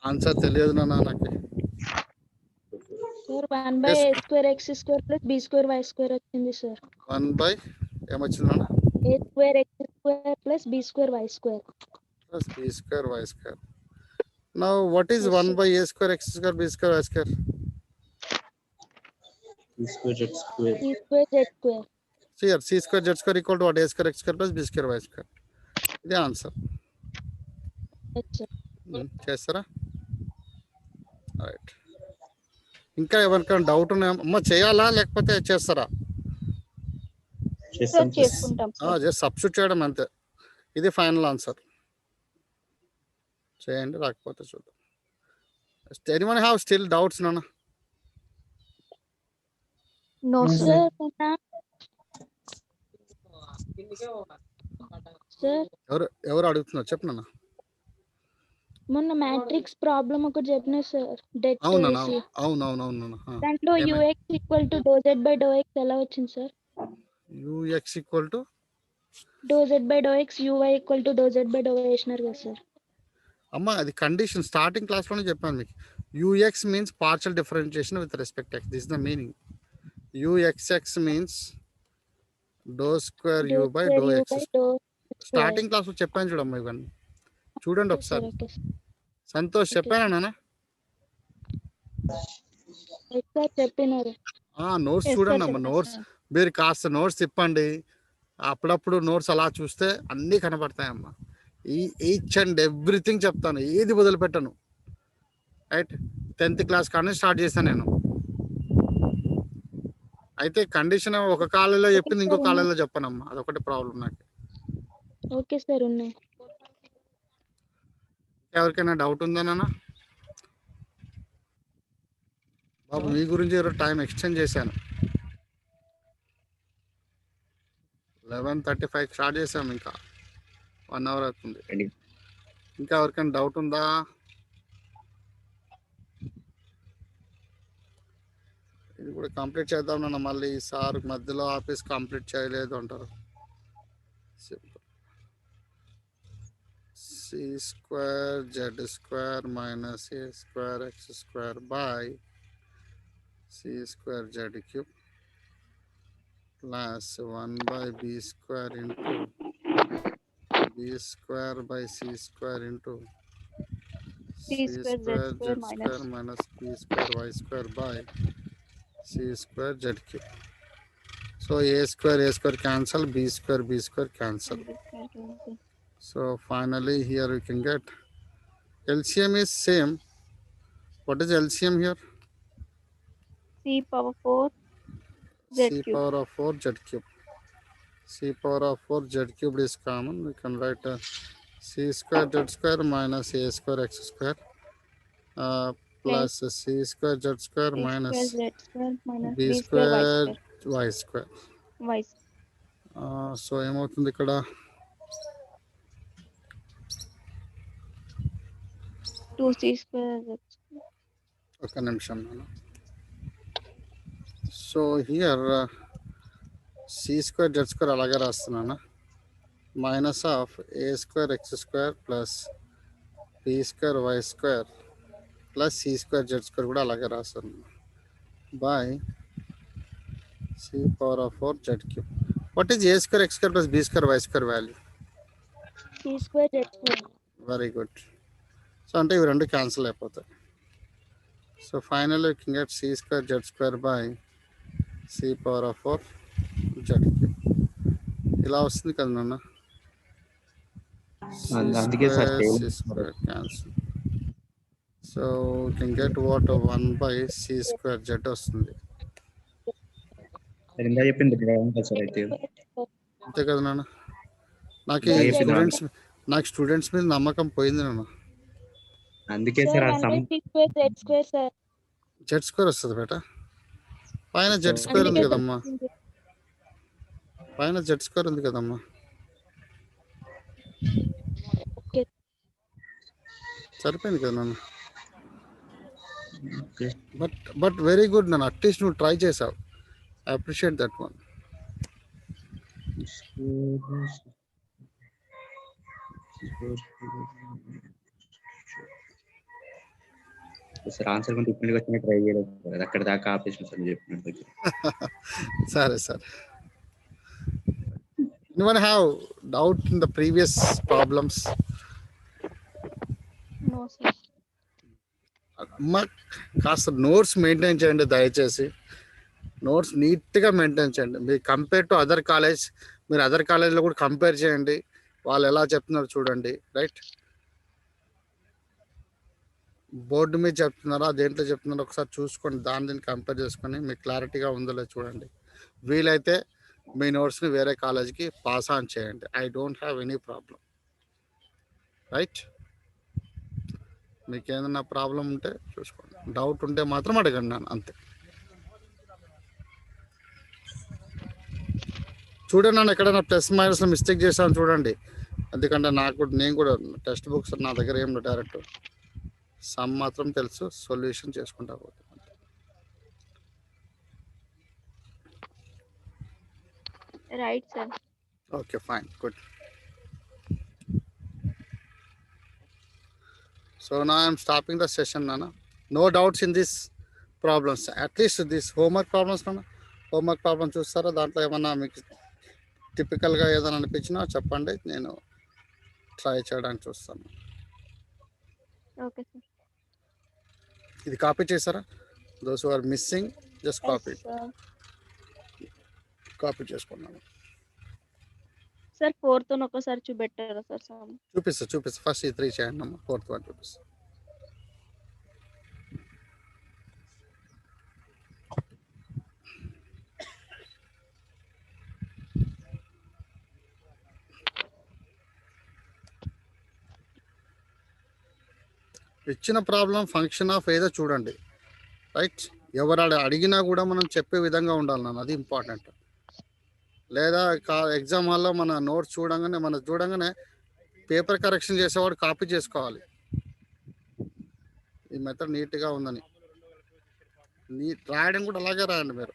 ఆన్సర్ తెలియదు నాన్న నాకు. Sir, 1 by a square x square plus b square y square వచ్చింది సార్. 1 by ఏమొచ్చింది నాన్న? A square x square plus b square y square. Plus b square y square. Now what is 1 by a square x square b square y square? C square Z square. C square z square. See here, c square z square equal to what? A square x square plus b square y square. ఇది answer. Yes, sir. చేస్తారా? Right. ఇంకా ఎవరికైనా doubt ఉన్నాయా అమ్మ? చేయాలా లేకపోతే చేస్తారా? చేస్తాం. చేసుకుంటాం సార్. జస్ట్ సబ్స్టిట్యూట్ చేయడం అంతే. ఇది ఫైనల్ ఆన్సర్. చేయండి, రాకపోతే చూద్దాం. ఎనీవన్ హ్యావ్ స్టిల్ డౌట్స్ నాన్న? No sir. Sir, sir, ఎవరు అడుగుతున్నారు చెప్పు నాన్న. మొన్న మ్యాట్రిక్స్ ప్రాబ్లం ఒకటి చెప్పిన సార్, డెట్ అవునన్నా, వేసి. అవునవునవును. దాంట్లో ఏమై- ux ఈక్వల్ టు డో జెడ్ బై డో ఎక్స్ ఎలా వచ్చింది సార్? ux ఈక్వల్ టు డో z by do x, uy equal to డో జెడ్ బై డో వై వేసినారు కదా సార్. అమ్మ అది కండిషన్ స్టార్టింగ్ క్లాస్లోనే చెప్పాను మీకు. ux means partial differentiation with respect x. This the meaning. uxx means డో square u by do x. Starting క్లాస్లో చెప్పాను చూడమ్మా, ఇవన్నీ చూడండి ఒకసారి. సంతోష్ చెప్పానా నాన్న? చెప్పినారు. నోట్స్ Yes, చూడండి sir, అమ్మ. చెప్పాను నోట్స్ sir. మీరు కాస్త నోట్స్ తిప్పండి. అప్పుడప్పుడు నోట్స్ అలా చూస్తే అన్నీ కనపడతాయమ్మా. ఈచ్ అండ్ ఎవ్రీథింగ్ చెప్తాను, ఏది వదిలిపెట్టను. రైట్, 10th క్లాస్ కానీ స్టార్ట్ చేశాను నేను. అయితే కండిషన్ ఒక కాలేజీలో చెప్పింది ఇంకో కాలేజీలో చెప్పానమ్మా, అదొకటి ప్రాబ్లం నాకు. ఓకే సార్, ఉన్నాయి. ఎవరికైనా డౌట్ ఉందా నాన్న? బాబు మీ గురించి ఈరోజు టైం ఎక్స్టెండ్ చేశాను. 11:35 స్టార్ట్ చేసాము, ఇంకా 1 hour అవుతుంది. ఇంకా ఎవరికైనా డౌట్ ఉందా? ఇది కూడా కంప్లీట్ చేద్దాం నాన్న. మళ్ళీ సార్ మధ్యలో ఆఫీస్ కంప్లీట్ చేయలేదు అంటారు. C square z square minus a square x square by C square z cube plus 1 by b square into b square by c square into C c square square Z z square square minus b square y square by c square z cube. So a square cancel, b square cancel. So finally here we can get LCM is same. What is LCM here? C power 4 Z C cube. power of 4 z cube. C power of 4 z cubed is common. We can write c square z square minus a square x square plus c square z square A minus square Z square minus b B square square Y y square. square. Y. So ఏమవుతుంది ఇక్కడ? 2C square Z square. ఒక నిమిషం నేను. So here c square z square అలాగే రాస్తున్నాను. Minus of a square x square plus b square y square plus c square z square కూడా అలాగే రాస్తాను by c power of 4 z cube. What is a square x square plus b square y square value? C square Z square. Very good. So అంటే ఇవి రెండు cancel అయిపోతాయి. So final you can get c square z square by c power of 4 z cube. ఇలా వస్తుంది కదా నాన్న. అందుకే sir cancel. So you can get what 1 by c square z వస్తుంది. ఇందా చెప్పింది సార్ అయితే అంతే కదా నాన్న. నాకు ఇంకా ఈ చెప్పింది స్టూడెంట్స్ మీద నమ్మకం పోయింది నాన్న. అందుకే Sir, సార్ ఆ some 1 by C square Z square, sir. Z square వస్తుంది బేట. పైన జెడ్ స్క్వేర్ ఉంది కదమ్మా. పైన జెడ్ స్క్వేర్ ఉంది కదమ్మా. Okay. సరిపోయింది కదా నాన్న. ఓకే బట్ వెరీ గుడ్ నాన్న. అట్లీస్ట్ నువ్వు ట్రై చేసావు. I appreciate that one. Sir answer కొంచెం ఇప్పటికి వచ్చినా ట్రై చేయలేదు సార్. అక్కడ దాకా ఆపేసిన సార్ చెప్పినట్టు. సరే sir. Anyone have doubt in the previous problems? No, sir. అమ్మ కాస్త నోట్స్ మెయింటైన్ చేయండి దయచేసి. నోట్స్ నీట్గా మెయింటైన్ చేయండి. మీరు కంపేర్ టు అదర్ కాలేజ్, మీరు అదర్ కాలేజ్లో కూడా కంపేర్ చేయండి. వాళ్ళు ఎలా చెప్తున్నారు చూడండి. రైట్, బోర్డు మీద చెప్తున్నారా దేంట్లో చెప్తున్నారో ఒకసారి చూసుకోండి. దీన్ని కంపేర్ చేసుకొని మీకు క్లారిటీగా ఉందో లేదో చూడండి. వీలైతే మీ నోట్స్ని వేరే కాలేజ్కి పాస్ ఆన్ చేయండి. I don't have any problem. Right, మీకు ఏదైనా ప్రాబ్లం ఉంటే చూసుకోండి. డౌట్ ఉంటే మాత్రం అడగండి నన్ను, అంతే. చూడండి నన్ను ఎక్కడైనా ప్లస్ మైనస్లో మిస్టేక్ చేశాను చూడండి. ఎందుకంటే నేను కూడా టెక్స్ట్ బుక్స్ నా దగ్గర ఏం డైరెక్ట్ సమ్ మాత్రం తెలుసు, సొల్యూషన్ చేసుకుంటా పోతాను. Right, sir. Okay, fine, good. So now I am stopping the session, Nana. No doubts in these problems. At least this homework problems, Nana. Homework problems చూస్తారా? దాంట్లో ఏమన్నా మీకు టిపికల్గా ఏదైనా అనిపించినా చెప్పండి, నేను ట్రై చేయడానికి చూస్తాను. Okay, sir. ఇది కాపీ చేస్తారా? Those are missing just copy Yes, sir. Copy చేసుకున్నాను. Sir, 4th ఒకసారి చూపెట్టారా సార్? చూపిస్తా. ఫస్ట్ ఈ 3 చేయండి అమ్మా. 4th one చూపిస్తా. ఇచ్చిన ప్రాబ్లం ఫంక్షన్ ఆఫ్ ఏదో చూడండి. రైట్, ఎవరు అడిగినా కూడా మనం చెప్పే విధంగా ఉండాలి నాన్న, అది ఇంపార్టెంట్. లేదా ఎగ్జామ్ హాల్లో మన నోట్స్ చూడంగానే పేపర్ కరెక్షన్ చేసేవాడు కాపీ చేసుకోవాలి. ఈ మెథడ్ నీట్గా ఉందని రాయడం కూడా అలాగే రాయండి మీరు.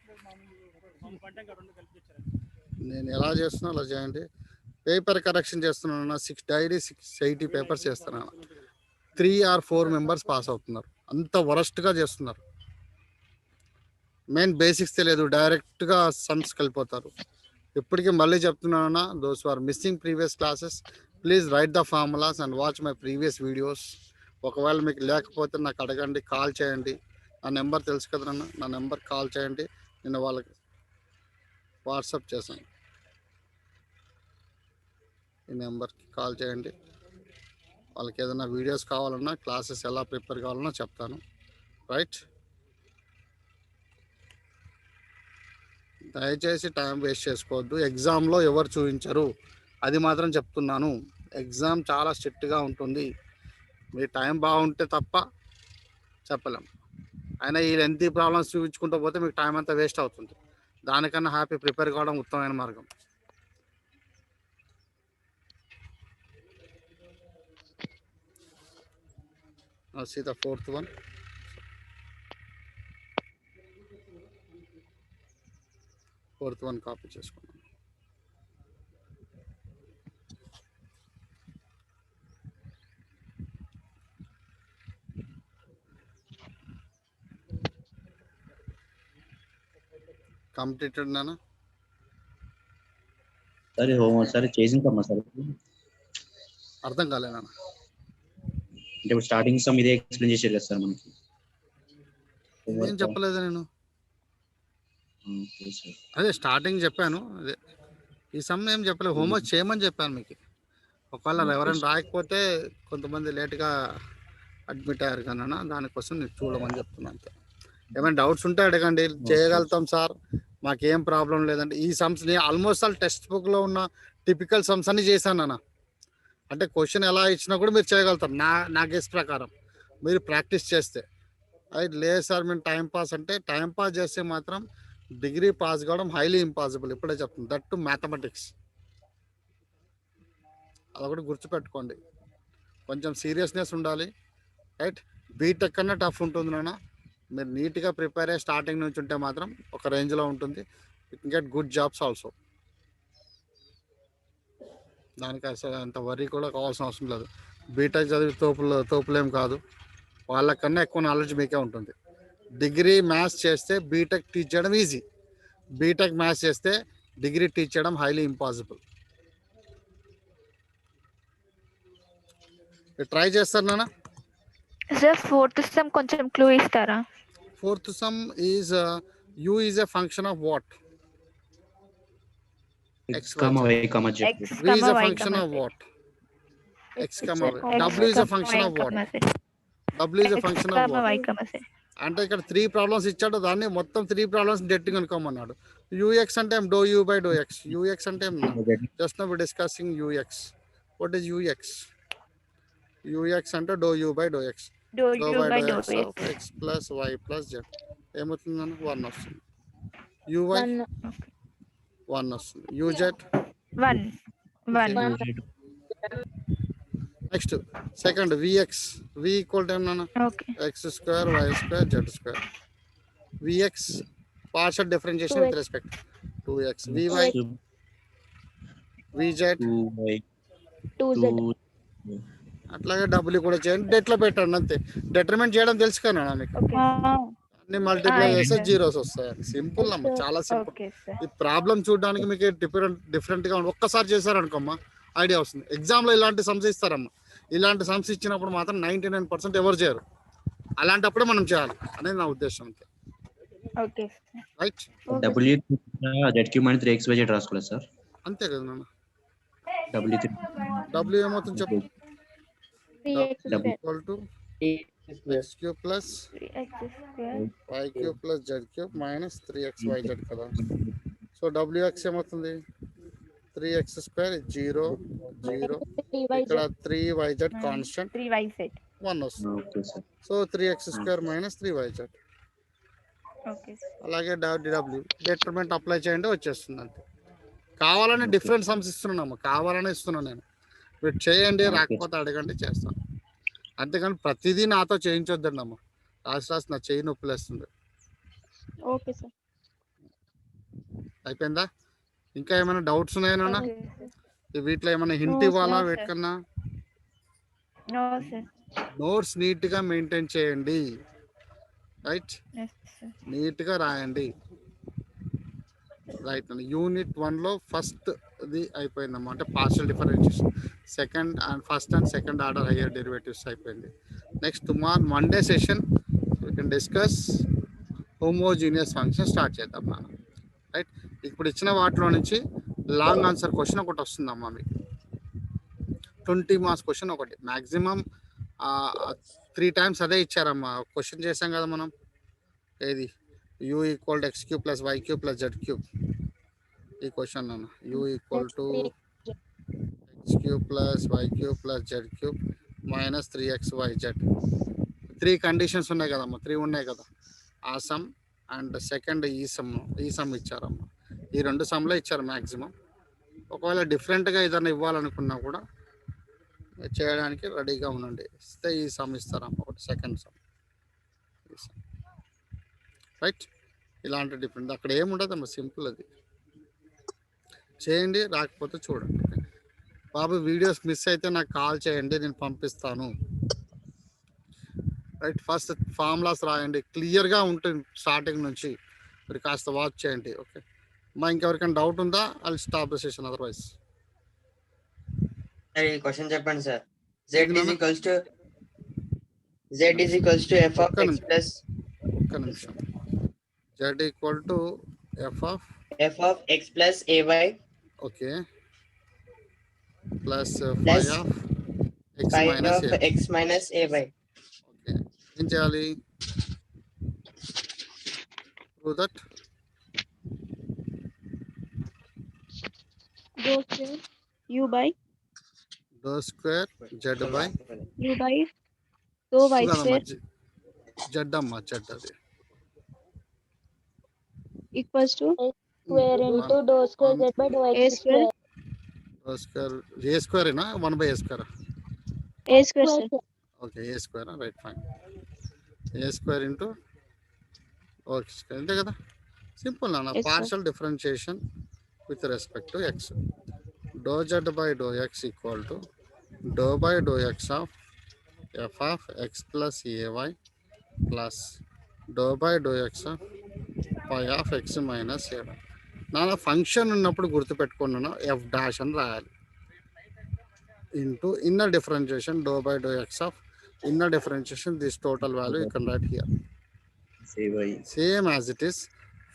నేను ఎలా చేస్తున్నా అలా చేయండి. పేపర్ కరెక్షన్ చేస్తున్నాను, 680 పేపర్స్ చేస్తున్నాను. 3 or 4 మెంబర్స్ పాస్ అవుతున్నారు. అంత వరస్ట్గా చేస్తున్నారు. మెయిన్ బేసిక్స్ తెలియదు, డైరెక్ట్గా సమ్స్కి వెళ్ళిపోతారు. ఇప్పటికీ మళ్ళీ చెప్తున్నానన్నా, those are missing previous classes, please write the formulas and watch my previous videos. ఒకవేళ మీకు లేకపోతే నాకు అడగండి, కాల్ చేయండి. నా నెంబర్ తెలుసు కదన్నా, నా నెంబర్ కాల్ చేయండి. నేను వాళ్ళకి వాట్సాప్ చేశాను. ఈ నెంబర్కి కాల్ చేయండి. వాళ్ళకి ఏదైనా వీడియోస్ కావాలన్నా, క్లాసెస్ ఎలా ప్రిపేర్ కావాలన్నా చెప్తాను. రైట్, దయచేసి టైం వేస్ట్ చేసుకోవద్దు. ఎగ్జామ్లో ఎవరు చూపించరు, అది మాత్రం చెప్తున్నాను. ఎగ్జామ్ చాలా స్ట్రిక్ట్గా ఉంటుంది. మీ టైం బాగుంటే తప్ప చెప్పలేం. అయినా ఈ లెంతీ ప్రాబ్లమ్స్ చూపించుకుంటూ పోతే మీకు టైం అంతా వేస్ట్ అవుతుంది. దానికన్నా హ్యాపీ ప్రిపేర్ కావడం ఉత్తమమైన మార్గం. See the fourth one. Fourth one copy చేసుకున్నాను. కంప్లీటెడ్ నానా? సరే హోంవర్క్ సరే చేసిందమ్మా. సరే అర్థం కాలేనా? అంటే ఇప్పుడు స్టార్టింగ్ సమ్ ఇదే ఎక్స్ప్లెయిన్ చేసేది కదా సార్ మనకి. ఏం చెప్పలేదు నేను. Okay sir. అదే స్టార్టింగ్ చెప్పాను. అదే ఈ సమ్ ఏం చెప్పలేదు, హోంవర్క్ చేయమని చెప్పాను మీకు. ఒకవేళ ఎవరైనా రాయకపోతే కొంతమంది లేట్గా అడ్మిట్ అయ్యారు కన్నా, దానికోసం నేను చూడమని చెప్తున్నాను అంతే. ఏమైనా డౌట్స్ ఉంటే అడగండి, చేయగలుగుతాం సార్, మాకేం ప్రాబ్లం లేదండి. ఈ సమ్స్ ఆల్మోస్ట్ ఆల్ టెక్స్ట్ బుక్లో ఉన్న టిపికల్ సమ్స్ అన్ని చేశాను అన్న. అంటే క్వశ్చన్ ఎలా ఇచ్చినా కూడా మీరు చేయగలుగుతారు నా గెస్ ప్రకారం, మీరు ప్రాక్టీస్ చేస్తే. అది లేదు సార్ మేము టైం పాస్ అంటే, టైం పాస్ చేస్తే మాత్రం డిగ్రీ పాస్ కావడం హైలీ ఇంపాసిబుల్. ఇప్పుడే చెప్తుంది, దట్ టు మ్యాథమెటిక్స్. అదొకటి గుర్తుపెట్టుకోండి. కొంచెం సీరియస్నెస్ ఉండాలి. రైట్, బీటెక్ కన్నా టఫ్ ఉంటుంది నాన్న. మీరు నీట్గా ప్రిపేర్ అయ్యి స్టార్టింగ్ నుంచి ఉంటే మాత్రం ఒక రేంజ్లో ఉంటుంది. You can get good jobs also. దానికి అసలు అంత వరీ కూడా కావాల్సిన అవసరం లేదు. బీటెక్ చదివి తోపులేం కాదు, వాళ్ళకన్నా ఎక్కువ నాలెడ్జ్ మీకే ఉంటుంది. డిగ్రీ మ్యాథ్స్ చేస్తే బీటెక్ టీచ్ చేయడం ఈజీ, బీటెక్ మ్యాథ్స్ చేస్తే డిగ్రీ టీచ్ చేయడం హైలీ ఇంపాసిబుల్. ట్రై చేస్తారు నాన్న. సార్ ఫోర్త్ సమ్ కొంచెం క్లూ ఇస్తారా? Fourth sum is u is a function of what? x, y, z. v is a function of what? x, y. w is a function of what? w is a function of what? అంటే ఇక్కడ 3 problems ఇచ్చాడు, దాన్ని మొత్తం 3 problems debt కనుక్కోమన్నాడు. ux అంటే ఏం? డో u by డో x. ux అంటే ఏం? Just now we discussing ux. What is ux? ux అంటే డో u బై డో x. డో బై డో x of x plus y plus z ఏమవుతుందన్న? 1 వస్తుంది. uy 1 వస్తుంది. uz 1. Next second vx. v equal to ఏమన్నా? x square y square z square. vx partial differentiation with respect 2x. vy vz 2z. అట్లాగే w కూడా చేయండి, డెట్లో పెట్టండి అంతే. Determinate చేయడం తెలుసు కదా మీకు, అన్ని మల్టిప్లై చేస్తే జీరోస్ వస్తాయి. సింపుల్ అమ్మ, చాలా సింపుల్. ఈ ప్రాబ్లం చూడడానికి మీకు డిఫరెంట్గా ఉంది. ఒక్కసారి చేశారనుకోమ్మా ఐడియా వస్తుంది. ఎగ్జామ్లో ఇలాంటి సమ్స్ ఇస్తారమ్మా, ఇలాంటి సమ్స్ ఇచ్చినప్పుడు మాత్రం 99% ఎవరు చేయరు. అలాంటప్పుడే మనం చేయాలి అనేది నా ఉద్దేశం అంతే. రైట్, w z³ - 3xyz రాసుకోలేదు సార్. అంతే కదా నాన్న. w3 w ఏమవుతుంది చెప్పు? 3x² x³ plus y³ plus z³ minus 3xyz కదా. సో wx ఏమవుతుంది? 3x² 0 0. ఇక్కడ 3yz కాన్స్టెంట్ 1 వస్తుంది. So 3x² minus 3yz. అలాగే w డిటర్మినెంట్ అప్లై చేయండి, వచ్చేస్తుంది అంతే. కావాలని డిఫరెంట్ సమ్స్ ఇస్తున్నాను, కావాలని ఇస్తున్నాను నేను. మీరు చేయండి, Okay. రాకపోతే అడగండి, చేస్తాను. అంతేగాని ప్రతిదీ నాతో చేయించొద్దండి అమ్మ. రాసి నా చేయి నొప్పులేస్తుంది. Okay sir. అయిపోయిందా? ఇంకా ఏమైనా డౌట్స్ ఉన్నాయన్నా? వీటిలో ఏమైనా హింట్ No, ఇవ్వాలా sir. వీటికన్నా? No, sir. నోట్స్ నీట్గా మెయింటైన్ చేయండి, రైట్? Yes, sir. నీట్గా రాయండి, రైట్ అండి. యూనిట్ 1లో ఫస్ట్ది అయిపోయిందమ్మా, అంటే partial differentiation. First and second order higher derivatives అయిపోయింది. Next tomorrow Monday session we can discuss homogeneous function start చేద్దాం మనం, రైట్? ఇప్పుడు ఇచ్చిన వాటిలో నుంచి లాంగ్ ఆన్సర్ క్వశ్చన్ ఒకటి వస్తుందమ్మా మీకు. 20 మార్క్స్ క్వశ్చన్ ఒకటి, మ్యాక్సిమం 3 times అదే ఇచ్చారమ్మా. క్వశ్చన్ చేసాం కదా మనం, ఏది u equal to x cube plus y cube plus z cube. ఈ క్వశ్చన్ అన్న u equal to x cube plus y cube plus z cube minus 3xyz. 3 conditions ఉన్నాయి కదమ్మా, 3 ఉన్నాయి కదా. ఆ సమ్ అండ్ సెకండ్ ఈ సమ్ ఇచ్చారమ్మా. ఈ 2 సమ్లో ఇచ్చారు మ్యాక్సిమం. ఒకవేళ డిఫరెంట్గా ఏదైనా ఇవ్వాలనుకున్నా కూడా చేయడానికి రెడీగా ఉండండి. ఇస్తే ఈ సమ్ ఇస్తారమ్మా, ఒకటి సెకండ్ సమ్, రైట్? ఇలాంటి డిఫరెంట్ అక్కడ ఏముండదమ్మా, సింపుల్. అది చేయండి, రాకపోతే చూడండి. బాబు వీడియోస్ మిస్ అయితే నాకు కాల్ చేయండి, నేను పంపిస్తాను, రైట్? ఫస్ట్ ఫార్ములాస్ రాయండి, క్లియర్గా ఉంటుంది స్టార్టింగ్ నుంచి. మీరు కాస్త వాచ్ చేయండి, ఓకే? మా ఇంకెవరికైనా డౌట్ ఉందా? I will stop the session, otherwise. Question చెప్పండి sir. z is equals to f of x plus ఒక్క నిమిషం. z equal to f of x plus ay okay plus Plus 5 of x 5 minus of x minus ay. Okay, ఏం చేయాలి? Prove that Go square u by డో square Z by u by dou y square z అమ్మా, z అది equals to Square into dou square z by dou a x square dou square a స్క్వేరేనా 1/a square? a square sir. Okay, a square, right, fine. A square into okay square, అంతే కదా, simple నాన్న. Yes, sir. Partial differentiation with respect to x. Dou z by do x equal to do by do x of f of x plus a y plus do by do x of phi of x minus a y. నాన్న function ఉన్నప్పుడు గుర్తుపెట్టుకున్నాను, f dash అని రాయాలి, into inner differentiation డో by do x of inner differentiation this total value you can write here same as it is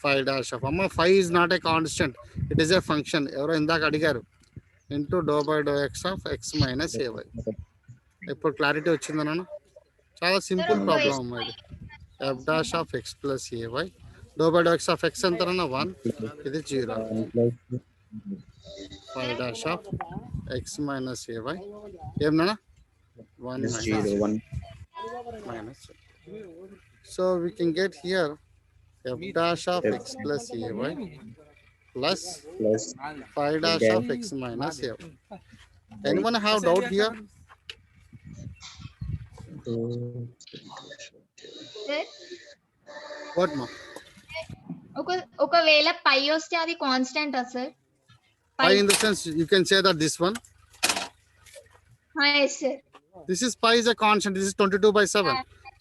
5 dash of అమ్మ 5 is not a constant, it is a function. ఎవరో ఇందాక అడిగారు, into do by do x of x minus a y. ఇప్పుడు clarity వచ్చిందా నాన్న? చాలా simple problem అమ్మా ఇది. F dash of x plus a y dou by do x of x ఎంతనన్నా 1, ఇది 0. 5 dash of x minus a y ఏమన్నా 1 minus. So we can get here f dash of x plus ay plus 5 dash of x minus ay. Anyone have doubt here? What ma? ఒకవేళ పై వస్తే అది constant sir? Pi in the sense you can say that this one. yes sir. This is pi is a constant. This is 22/7.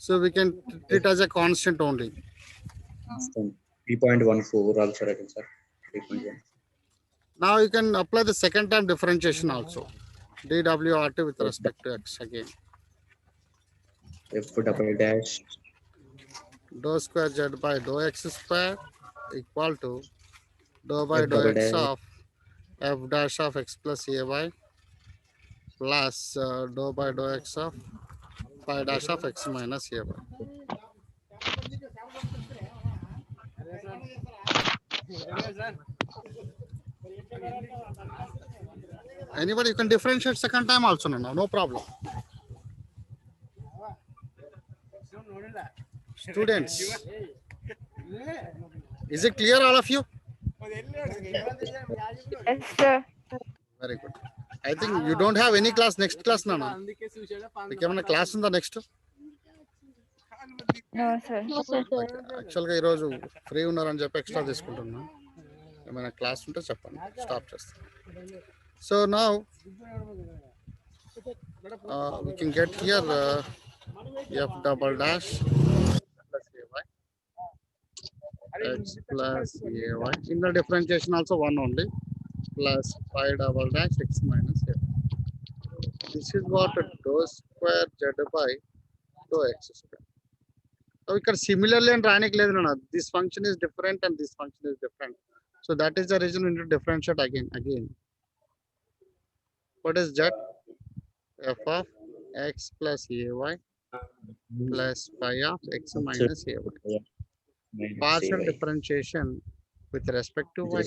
So we can treat it as a constant only. 3.14 also written, sir. 3.1. Now you can apply the second term differentiation also. dWrt with respect to x again. F double dash Dou square z by dou x square equal to dou by F dou double x dash. of f dash of x plus ay plus dou by dou x of pi dash of x minus ay. Anybody, you can differentiate second time also now, no problem. Students, is it clear all of you? Yes, sir. Very good. I think you don't have any class next class నాన్న. మీకు ఏమైనా class ఉందా next? No, sir. యాక్చువల్గా ఈరోజు free ఉన్నారని చెప్పి extra తీసుకుంటున్నా. ఏమైనా క్లాస్ ఉంటే చెప్పండి, స్టాప్ చేస్తాను. So now we can get here f double dash plus ay x plus ay. In the differentiation also 1 only, plus 5 double dash x minus a. This is what dou square z by dou x square. So ఇక్కడ similarly and రానికి లేదు నాన్న. This function is different and this function is different. So that is the reason we need to differentiate again. What is z? F of x plus ay plus phi of x minus ay. Partial differentiation with respect to y.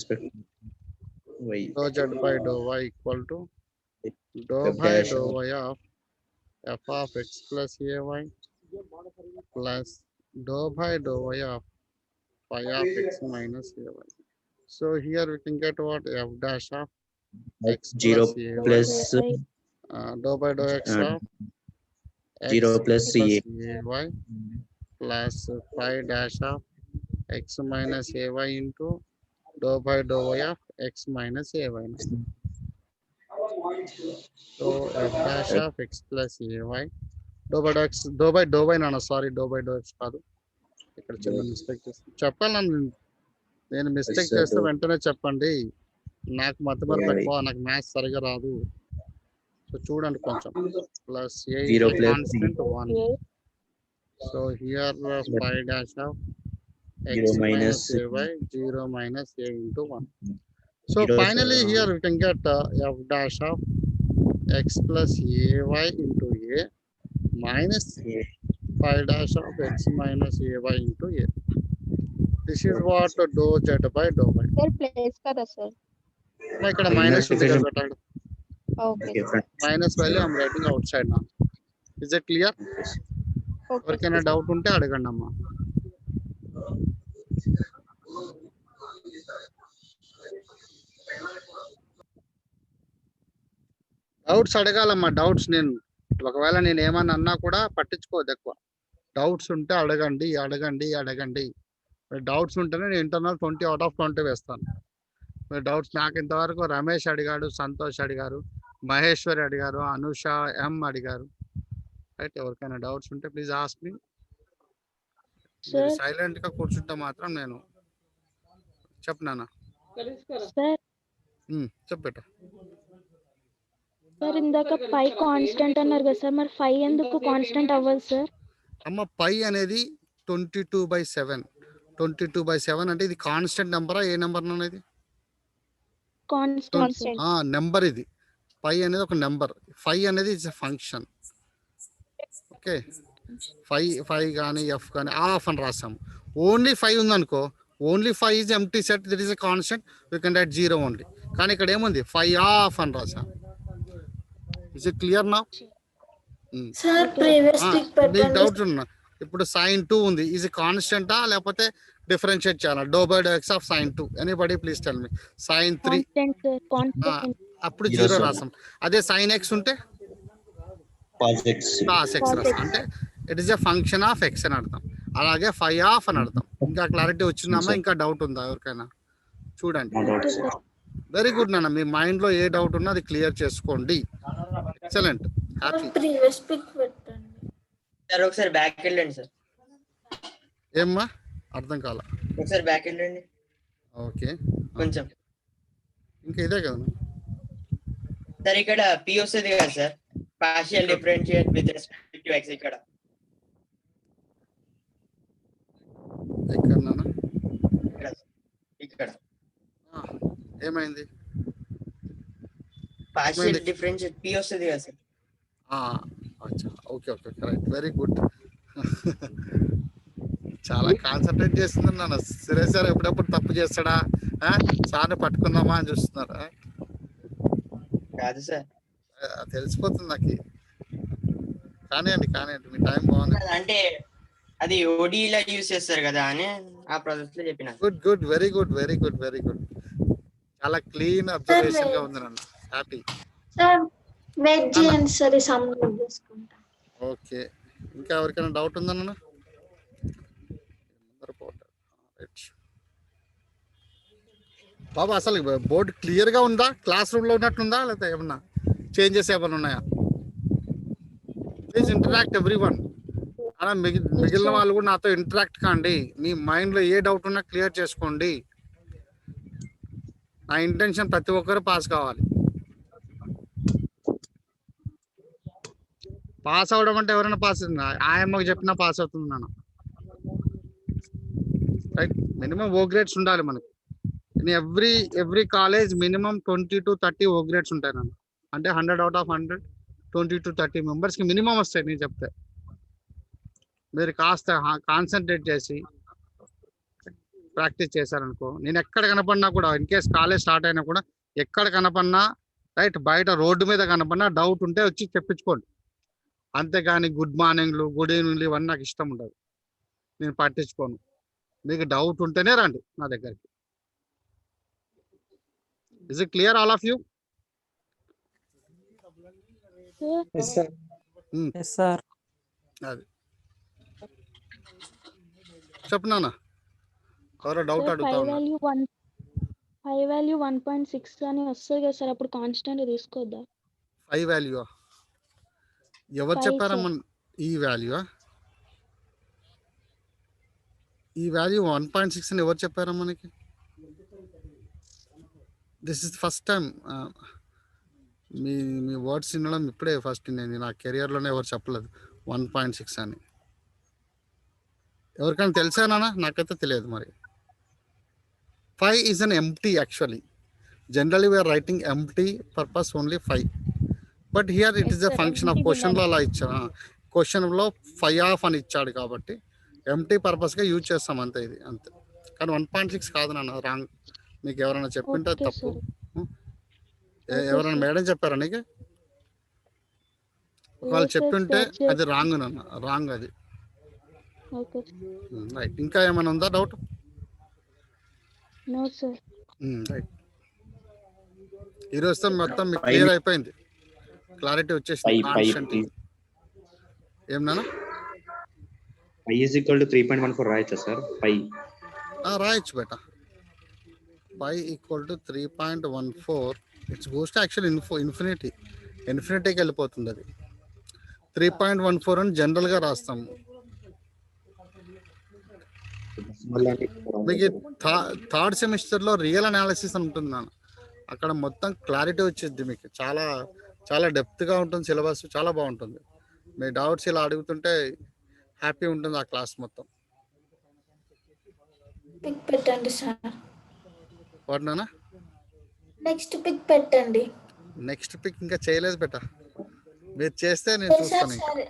Dou z by dou y equal to dou by dou y of f of x plus ay plus dou by dou y of phi of x minus ay. So here we can get what? F dash of x 0 plus plus dou by dou x of 0 plus ay a. plus phi dash of x minus ay into dou by dou y of x minus ay. So f dash of x plus ay dou by dou y nana, sorry, dou by dou x కాదు. ఇక్కడ చిన్న mistake చేస్తాను. చెప్పాలని నేను mistake చేస్తే వెంటనే చెప్పండి. నాకు మతమరుపు ఎక్కువ, నాకు మ్యాథ్స్ సరిగా రాదు. సో చూడండి కొంచెం. Plus a is constant 1. So here phi dash of x minus ay 0 minus a into 1. So finally here we can get f dash of x plus ay into a minus phi dash of x minus ay into a. This is what dou z by dou y. Sir, place kada sir. ఇక్కడ minus ఉంది కదా పెట్టండి. Okay. Minus value I'm writing outside నా. Is it clear? ఎవరికైనా doubt ఉంటే అడగండి అమ్మా. Doubts అడగాలమ్మా, డౌట్స్. నేను ఒకవేళ నేను ఏమన్నా అన్నా కూడా పట్టించుకోవద్దు ఎక్కువ. డౌట్స్ ఉంటే అడగండి అడగండి అడగండి. డౌట్స్ ఉంటేనే నేను ఇంటర్నల్ 20 out of 20 వేస్తాను. మీ డౌట్స్ నాకు ఇంతవరకు రమేష్ అడిగాడు, సంతోష్ అడిగారు, మహేశ్వరి అడిగారు, అనుష ఎం అడిగారు. రైట్, ఎవరికైనా డౌట్స్ ఉంటే ప్లీజ్ ఆస్క్ మీ. సైలెంట్ గా కూర్చుంటే మాత్రం నేను చెప్పనా. సార్ చెప్పేట. సార్ ఇందాక పై కాన్స్టెంట్ అన్నారు కదా సార్, మరి 5 ఎందుకు కాన్స్టెంట్ అవ్వదు సార్? అమ్మ పై అనేది 22/7. 22/7 అంటే ఇది కాన్స్టెంట్ నెంబరా ఏ నెంబర్ అనేది? Constant number. ఇది పై అనేది ఒక నెంబర్. 5 అనేది ఇట్స్ ఎ ఫంక్షన్. ఓకే, 5 కానీ ఎఫ్ కానీ ఆఫ్ అని రాసాము. ఓన్లీ 5 ఉందనుకో, only 5 is empty set, that is a constant, we can write 0 only. కానీ ఇక్కడ ఏముంది 5 ఆఫ్ అని రాసాము. Is it clear now? Sir previous tick పెట్టండి. డౌట్ ఉన్నా. ఇప్పుడు sin 2 ఉంది, ఇది కాన్స్టెంటా లేకపోతే డిఫరెన్షియేట్ చేయాలా? డో by do x of sin 2. Anybody please tell me. sin 3 అప్పుడు 0 రాసాం. అదే sin x ఉంటే cos x రాసాం. అంటే it is a function of x అని అర్థం. అలాగే 5 ఆఫ్ అని అర్థం. ఇంకా క్లారిటీ వచ్చిందమ్మా? ఇంకా డౌట్ ఉందా ఎవరికైనా? చూడండి. వెరీ గుడ్ నాన్న, మీ మైండ్ లో ఏ డౌట్ ఉన్నా అది క్లియర్ చేసుకోండి. Excellent, happy. ప్రీవియస్ పిక్ పెట్టండి సార్. ఒకసారి బ్యాక్ వెళ్ళండి సార్. ఏమ్మా అర్థం కాల? ఒకసారి బ్యాక్ వెళ్ళండి. ఓకే, కొంచెం ఇంకా ఇదే కదా సార్. ఇక్కడ p వస్తుంది కదా sir, partial differentiate with respect to x. ఇక్కడ ఇక్కడ ఏమైంది? పార్షియల్ డిఫరెన్షియేట్ p వస్తుంది కదా సార్. అచ్చా, okay okay, correct, very good. చాలా కాన్సన్ట్రేట్ చేస్తున్నారు నాన్న. సురేష్ సార్ ఎప్పుడెప్పుడు తప్పు చేస్తాడా, సార్ని పట్టుకుందామా అని చూస్తున్నారా? కాదు సార్, తెలిసిపోతుంది నాకు. కానివ్వండి కానివ్వండి, మీ టైం బాగుంది. అంటే అది ఓడీలా యూజ్ చేస్తారు కదా అని ఆ ప్రాసెస్ లో చెప్పిన. Good good, very good very good very good. చాలా క్లీన్ అబ్జర్వేషన్ గా ఉంది నాన్న, హ్యాపీ. సార్ వెయిట్ చేయండి సార్, ఈ సమ్ చేసుకుంటా. ఓకే, ఇంకా ఎవరికైనా డౌట్ ఉందన్న? బాబు అసలు బోర్డు క్లియర్గా ఉందా? క్లాస్ రూమ్లో ఉన్నట్లుందా లేకపోతే ఏమన్నా చేంజెస్ ఏమైనా ఉన్నాయా? Please interact every one. అలా మిగిలిన వాళ్ళు కూడా నాతో ఇంటరాక్ట్ కాండి. మీ మైండ్లో ఏ డౌట్ ఉన్నా క్లియర్ చేసుకోండి. నా ఇంటెన్షన్ ప్రతి ఒక్కరు పాస్ కావాలి. పాస్ అవడం అంటే ఎవరైనా పాస్ అవుతుంది, ఆయమ్మకి చెప్పినా పాస్ అవుతుంది నాన్న. రైట్, మినిమం ఓ గ్రేడ్స్ ఉండాలి మనకి. In every college minimum 20 to 30 O grades ఉంటాయి నాన్న. అంటే 100 out of 100 20 to 30 మెంబర్స్కి మినిమం వస్తాయి. నేను చెప్తే మీరు కాస్త కాన్సన్ట్రేట్ చేసి ప్రాక్టీస్ చేశారనుకో, నేను ఎక్కడ కనపడినా కూడా, ఇన్ కేస్ కాలేజ్ స్టార్ట్ అయినా కూడా ఎక్కడ కనపడినా, రైట్, బయట రోడ్డు మీద కనపడినా డౌట్ ఉంటే వచ్చి చెప్పించుకోండి. అంతేగాని గుడ్ మార్నింగ్లు, గుడ్ ఈవినింగ్లు ఇవన్నీ నాకు ఇష్టం ఉండదు, నేను పట్టించుకోను. మీకు డౌట్ ఉంటేనే రండి నా దగ్గరికి. Is it clear all of you? అది చెప్పు నాన్న, ఎవరో డౌట్ అడుగుతా ఉన్నా. 5 వాల్యూ 1.6 అని వస్తుంది కదా సార్, అప్పుడు కాన్స్టెంట్ తీసుకోవద్దా? 5 వాల్యూ ఎవరు చెప్పారమ్మా? ఈ వాల్యూ ఈ వాల్యూ 1.6 అని ఎవరు చెప్పారమ్మా మనకి? This is first time. Me words వినడం ఇప్పుడే ఫస్ట్. నేను నా కెరియర్లోనే ఎవరు చెప్పలేదు 1.6 అని. ఎవరికైనా తెలిసానా? నాకైతే తెలియదు మరి. 5 is an empty actually. Generally we are writing empty purpose only 5. But here it is a function of question లో అలా ఇచ్చా. క్వశ్చన్ లో 5 ఆఫ్ అని ఇచ్చాడు కాబట్టి ఎంటీ పర్పస్ గా యూజ్ చేస్తాం అంతే. ఇది అంతే. కానీ 1.6 కాదు నాన్న, రాంగ్. మీకు ఎవరైనా చెప్పింటే తప్పు. ఎవరైనా మేడం చెప్పారా నీకు? వాళ్ళు చెప్పింటే అది రాంగ్ నాన్న, రాంగ్ అది. రైట్, ఇంకా ఏమైనా ఉందా డౌట్? రైట్, ఈరోజుతో మొత్తం మీకు క్లియర్ అయిపోయింది, క్లారిటీ వచ్చేసింది. ఏం నాన్న? pi is equal to 3.14 రాయొచ్చా సార్? pi రాయొచ్చు బేటా. pi equal to 3.14. It's goes to actual ఇన్ఫినిటీకి వెళ్ళిపోతుంది అది. 3.14 అని జనరల్గా రాస్తాము. మీకు థర్డ్ సెమిస్టర్లో రియల్ అనాలిసిస్ అని ఉంటుంది నాన్న. అక్కడ మొత్తం క్లారిటీ వచ్చింది మీకు. చాలా చాలా డెప్త్గా ఉంటుంది సిలబస్, చాలా బాగుంటుంది. మీ డౌట్స్ ఇలా అడుగుతుంటే హ్యాపీ ఉంటుంది ఆ క్లాస్ మొత్తం. పిక్ పెట్టండి సార్. వాట్ నాన్న? నెక్స్ట్ పిక్ పెట్టండి. నెక్స్ట్ పిక్ ఇంకా చేయలేదు బేటా, మీరు చేస్తే నేను చూస్తాను. సరే,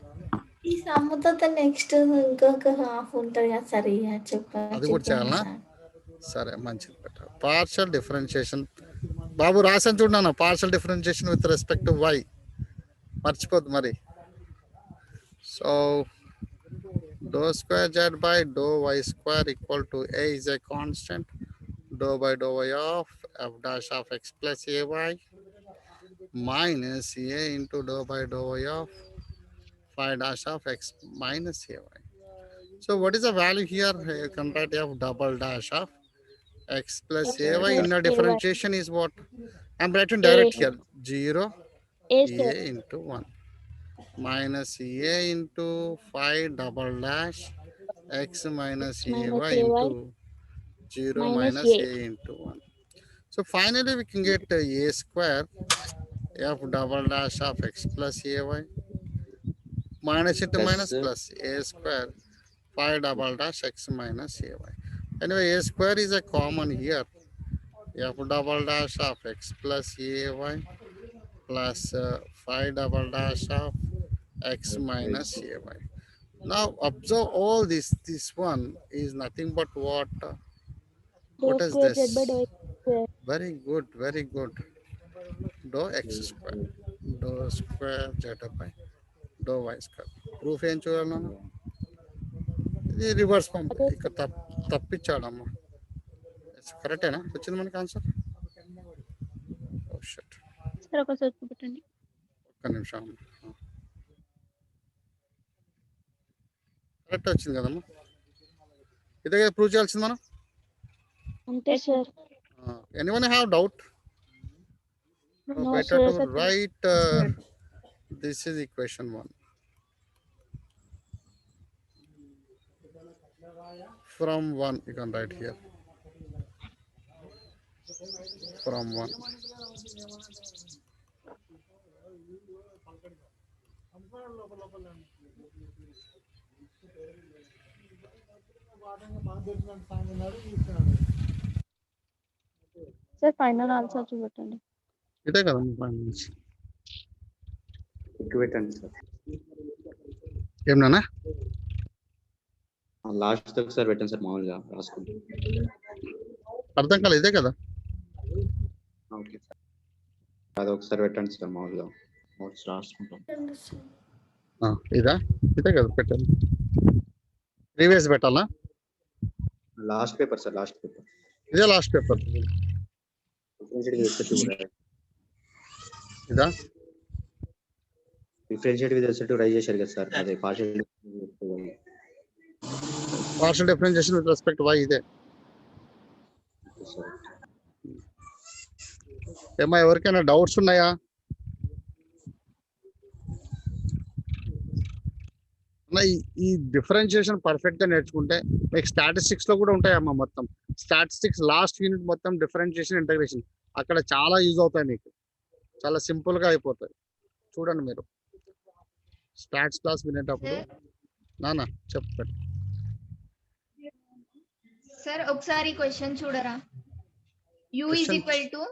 ఈ సమ్ముతో నెక్స్ట్ ఇంకొక హాఫ్ ఉంటుంది కదా సార్, చెప్పండి. అది కూడా చేయాలా? సరే, మంచిది బేటా. పార్షియల్ డిఫరెన్షియేషన్ బాబు రాసాను చూడన్నా. Partial differentiation with respect to y, మర్చిపోద్దు మరి. So dou square z by dou y square equal to a is a constant. Dou by dou y of f dash of x plus ay minus a into dou by dou y of phi dash of x minus ay. So what is the value here? Compared of double dash of x plus ay in a differentiation is what? I'm writing direct here. 0 a into 1 minus a into phi double dash x minus ay into 0 minus a into 1. So finally we can get a square f double dash of x plus ay minus into minus plus a square phi double dash x minus ay. Anyway, a square is a common here. F double dash of x plus ay plus phi double dash of x minus ay. Now observe all this. This one is nothing but what? What is this? Very good, very good. Dou x square, dou square z by dou y square. Proof ఏం చూడాలన్నా? ఇది reverse pump. ఇక్కడ తప్పించాడమ్మా. కరెక్టేనా వచ్చింది మనకి answer? ఓ shut. Sir ఒకసారి చూపెట్టండి. ఒక్క నిమిషం. కరెక్ట్ వచ్చింది కదమ్మా, ఇదే ప్రూవ్ చేయాల్సింది మనం. అంతే sir. Anyone have doubt? No, Better sir, to sir. write this is equation 1 from 1. You can write here from 1. Sir final answer చూపెట్టండి. ఇదే కదా ఫైనల్. పెట్టండి సార్. ఏమన్నా లాస్ట్ ఒకసారి పెట్టండి సార్, మామూలుగా రాసుకుంటే. అర్థం కాలేదు, ఇదే కదా. ఓకే సార్, అది ఒకసారి పెట్టండి సార్, మామూలుగా నోట్స్ రాసుకుంటాం. ఇదా, ఇదే కదా పెట్టాలి. ప్రీవియస్ పెట్టాలా? Last paper sir, last paper. ఇదే లాస్ట్ పేపర్. ఇదా differentiate with respect to raise చేశారు కదా సార్, అదే partial differentiation with respect y. ఇదే ఏమా, ఎవరికైనా డౌట్స్ ఉన్నాయా? ఈ డిఫరెన్షియేషన్ పర్ఫెక్ట్ గా నేర్చుకుంటే మీకు స్టాటిస్టిక్స్ లో కూడా ఉంటాయమ్మా. మొత్తం స్టాటిస్టిక్స్ లాస్ట్ యూనిట్ మొత్తం డిఫరెన్షియేషన్ ఇంటగ్రేషన్, అక్కడ చాలా యూజ్ అవుతాయి మీకు. చాలా సింపుల్ గా అయిపోతాయి. చూడండి మీరు స్టాట్స్ క్లాస్ వినేటప్పుడు. నానా చెప్పండి సార్ ఒకసారి క్వశ్చన్ చూడరా. u is Question. equal to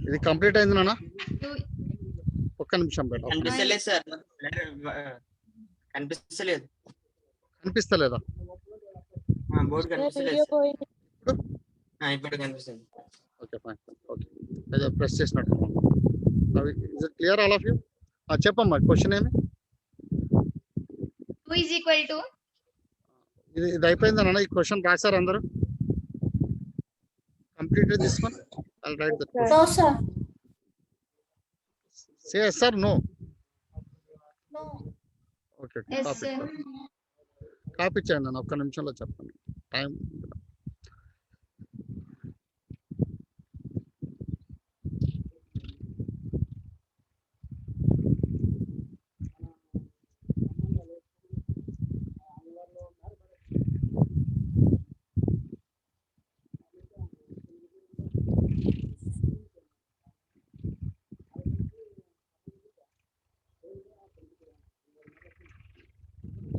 ఇది కంప్లీట్ అయింది నాన్న. u. ఒక్క నిమిషం పెట్ట. కనిపిస్తలేదు సార్, కనిపిస్తలేదు. కనిపిస్తలేదా? బోర్డు కనిపిస్తలేదు వీడియో సార్. పోయింది. ఇప్పుడు కనిపిస్తుంది. Okay fine. ఓకే, అదే ప్రెస్ చేసినట్టు. Is it clear all of you? చెప్పమ్మా క్వశ్చన్ ఏమి? u is equal to ఇది అయిపోయిందా నాన్న? ఈ క్వశ్చన్ రాశారు అందరూ? Complete this one. I'll right that. No, sir. Say yes or no. No. Okay, yes copy sir. Copy చేయండి నాన్న, ఒక్క నిమిషంలో చెప్పండి. Time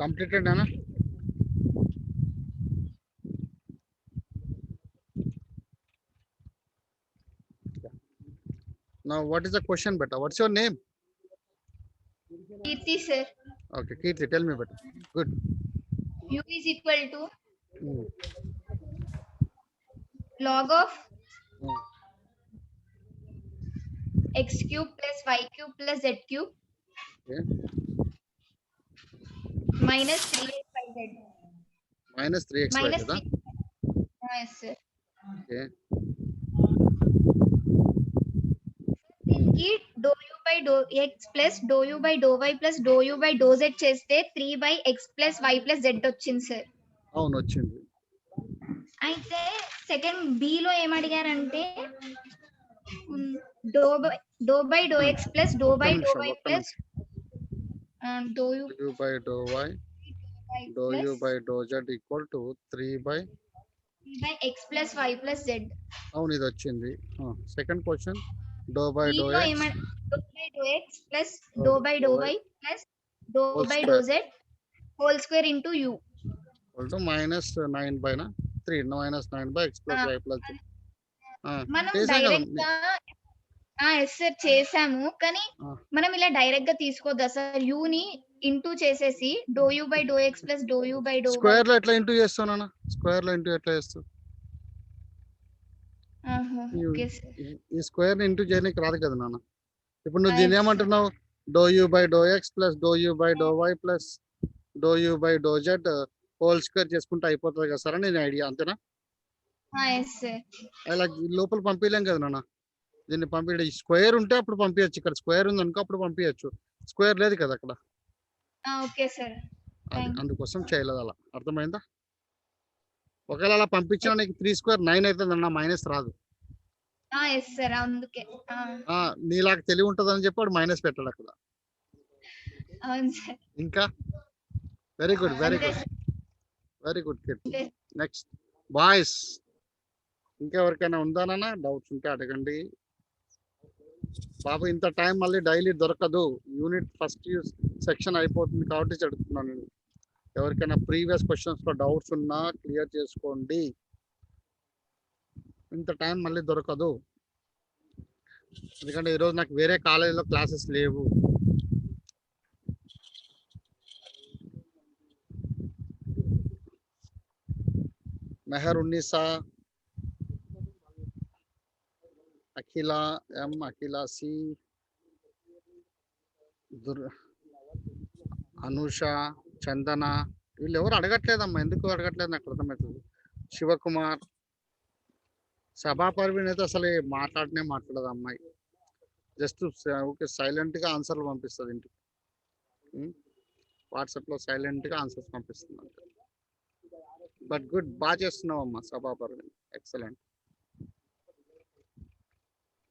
completed Anna. Now what is the question beta? What's your name? Kirti sir. Okay, Kirti, tell me beta. Good. u is equal to Hmm. log of Hmm. x cube plus y cube plus z cube Okay. minus 3xyz. Minus 3x Minus కదా? 3. Yes sir. Okay. దీనికి డో u by do x plus do u by do y plus do u by do z చేస్తే 3 by x plus y plus z వచ్చింది sir. అవును వచ్చింది. అయితే second b లో ఏం అడిగారంటే డో by do x plus do by do y plus do u by do y డో u by do z equal to 3 by x plus y plus z. అవును ఇది వచ్చింది. సెకండ్ క్వశ్చన్ డో బై డో డో x by do x plus do by do y plus do by do z whole square into u equal to minus 9 by 3 minus 9 by x plus y plus z. మనం direct గా yes sir చేసాము, కానీ మనం ఇలా direct గా తీసుకోవద్దా sir? U ని into చేసేసి డో u by do x plus do u by డో స్క్వేర్ లో ఎట్లా ఇంటూ చేస్తావు? స్క్వేర్ లో ఇంటూ ఎట్లా చేస్తావు? Okay sir. ఈ స్క్వేర్ ని ఇంటూ చేయడానికి రాదు కదా నాన్న. ఇప్పుడు నువ్వు దీన్ని ఏమంటున్నావు? డో u by do x plus do u by do y plus do u by do z whole square చేసుకుంటే అయిపోతుంది కదా సార్ అని నేను ఐడియా, అంతేనా? Yes sir. అలా లోపల పంపించలేం కదా నాన్న. దీన్ని పంపించడం స్క్వేర్ ఉంటే అప్పుడు పంపించచ్చు, ఇక్కడ స్క్వేర్ ఉంది అనుకో అప్పుడు పంపించచ్చు, స్క్వేర్ లేదు కదా అక్కడ, ఓకే సార్. అందుకోసం చేయలేదు అలా. అర్థమైందా? ఒకవేళ అలా పంపించినా నీకు 3 స్క్వేర్ 9 అవుతుంది అన్న, మైనస్ రాదు. ఎస్ సార్, అందుకే. నీలాగా తెలివి ఉంటుందని చెప్పి వాడు మైనస్ పెట్టాడు అక్కడ. అవును సార్. ఇంకా వెరీ గుడ్ వెరీ అంతే గుడ్ వెరీ గుడ్ కిడ్. అంతే. నెక్స్ట్ బాయ్స్, ఇంకెవరికైనా ఉందానన్నా డౌట్స్ ఉంటే అడగండి. బాబు ఇంత టైం మళ్ళీ డైలీ దొరకదు, యూనిట్ ఫస్ట్ సెక్షన్ అయిపోతుంది కాబట్టి చెడుతున్నాను నేను. ఎవరికైనా ప్రీవియస్ క్వశ్చన్స్ లో డౌట్స్ ఉన్నా క్లియర్ చేసుకోండి, ఇంత టైం మళ్ళీ దొరకదు. ఎందుకంటే ఈరోజు నాకు వేరే కాలేజీలో క్లాసెస్ లేవు. మెహర్ ఉన్నీసా, అఖిల ఎం, అఖిల సి, అనూష, చందన, వీళ్ళు ఎవరు అడగట్లేదమ్మా, ఎందుకు అడగట్లేదు నాకు అర్థమవుతుంది. శివకుమార్, సభా పర్వీన్ అయితే అసలు మాట్లాడనే మాట్లాడదు అమ్మాయి, జస్ట్ ఓకే సైలెంట్ గా ఆన్సర్లు పంపిస్తుంది ఇంటికి, వాట్సాప్ లో సైలెంట్ గా ఆన్సర్స్ పంపిస్తుంది అంతే. బట్ గుడ్, బాగా చేస్తున్నావు అమ్మా సభా పర్వీన్, ఎక్సలెంట్.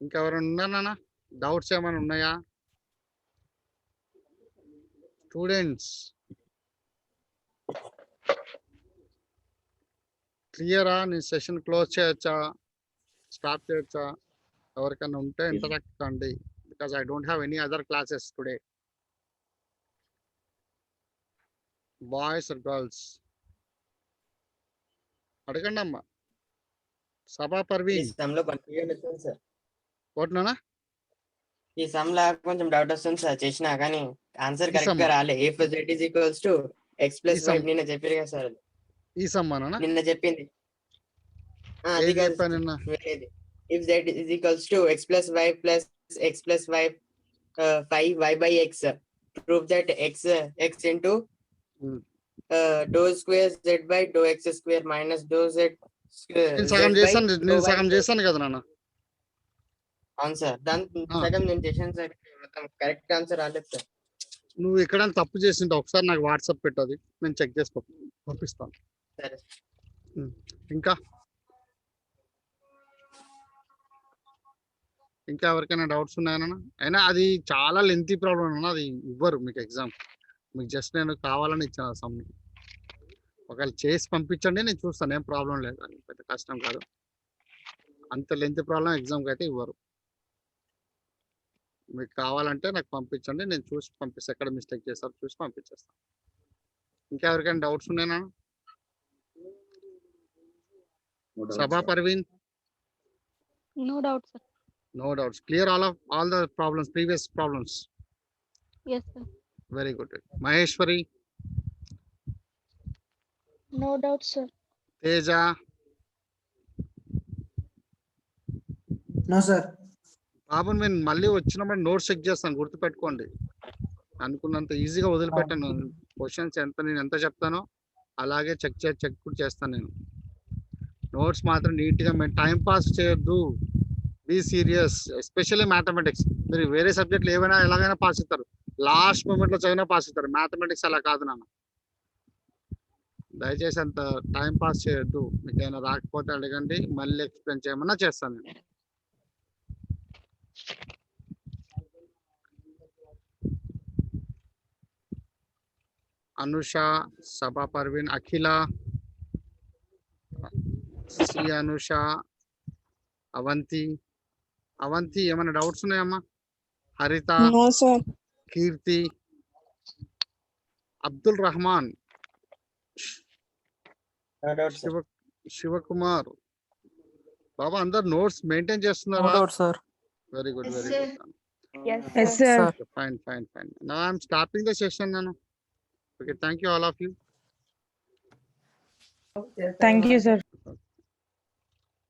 ఇంకెవరైనా ఉన్నానా, డౌట్స్ ఏమైనా ఉన్నాయా స్టూడెంట్స్? క్లియరా? నేను సెషన్ క్లోజ్ చేయొచ్చా, స్టాప్ చేయొచ్చా? ఎవరికైనా ఉంటే ఇంటరాక్ట్ కండి, because I don't have any other classes today. Boys or girls అడగండి అమ్మా. సభా పర్వీన్ ఓట్నా? ఈ సమ్ లా కొంచెం డౌట్ వస్తుంది సార్, చేసినా కానీ ఆన్సర్ కరెక్ట్ గా రాలే. If z is equals to x plus y నిన్న చెప్పారు కదా సార్, ఈ సమ్మానా నిన్న చెప్పింది. ఏం చెప్పాను నిన్న? If z is equals to x plus y 5y by x, prove that x into dou square z by dou x square minus dou z నేను సగం చేశాను కదా నాన్న. అవును సార్, దాని సగం నేను చేశాను సార్, కరెక్ట్ ఆన్సర్ రాలేదు సార్. నువ్వు ఎక్కడైనా తప్పు చేసింటే ఒకసారి నాకు వాట్సాప్ పెట్టది, నేను చెక్ చేసి పంపిస్తాను. సరే. ఇంకా ఎవరికైనా డౌట్స్ ఉన్నాయన్నా? అయినా అది చాలా లెంతీ ప్రాబ్లం అన్న, అది ఇవ్వరు మీకు ఎగ్జామ్, మీకు జస్ట్ నేను కావాలని ఇచ్చాను సమ్ని. ఒకవేళ చేసి పంపించండి, నేను చూస్తాను, ఏం ప్రాబ్లం లేదు, అది పెద్ద కష్టం కాదు. అంత లెంతీ ప్రాబ్లం ఎగ్జామ్కి అయితే ఇవ్వరు. మీకు కావాలంటే నాకు పంపించండి, నేను చూసి పంపిస్తాను, ఎక్కడ మిస్టేక్ చేస్తారో చూసి పంపించేస్తాను. ఇంకా ఎవరికైనా డౌట్స్ ఉన్నాయన్నా? సభా Parveen? No doubt, sir. No doubts. Clear all the problems, previous problems. Yes, sir. Very good. Maheshwari? No doubt, sir. Teja? No, sir. బాబు నేను మళ్ళీ వచ్చినప్పుడు నోట్స్ చెక్ చేస్తాను, గుర్తుపెట్టుకోండి. అనుకున్నంత ఈజీగా వదిలిపెట్టాను. క్వశ్చన్స్ నేను ఎంత చెప్తానో అలాగే చెక్ చేస్తాను నేను. నోట్స్ మాత్రం నీట్గా టైం పాస్ చేయొద్దు, బీ సీరియస్, ఎస్పెషల్లీ మ్యాథమెటిక్స్. మీరు వేరే సబ్జెక్టులు ఏవైనా ఎలాగైనా పాస్ అవుతారు, లాస్ట్ మూమెంట్లో చదివినా పాస్ అవుతారు, మ్యాథమెటిక్స్ అలా కాదు నాన్న. దయచేసి అంత టైం పాస్ చేయొద్దు. మీకు ఏమైనా రాకపోతే అడగండి, మళ్ళీ ఎక్స్ప్లెయిన్ చేయమన్నా చేస్తాను నేను. అనుష, సభా పర్వీన్, అఖిల, సి అనుష, అవంతి ఏమైనా డౌట్స్ ఉన్నాయమ్మా? హరిత, కీర్తి, అబ్దుల్ రహమాన్, శివకుమార్, బాబా అందరు నోట్స్ మెయింటైన్ చేస్తున్నారా? Very good, very good. Yes, sir. Fine. Now I'm stopping the session now. Okay, thank you all of you. Thank you, sir.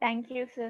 Thank you, sir.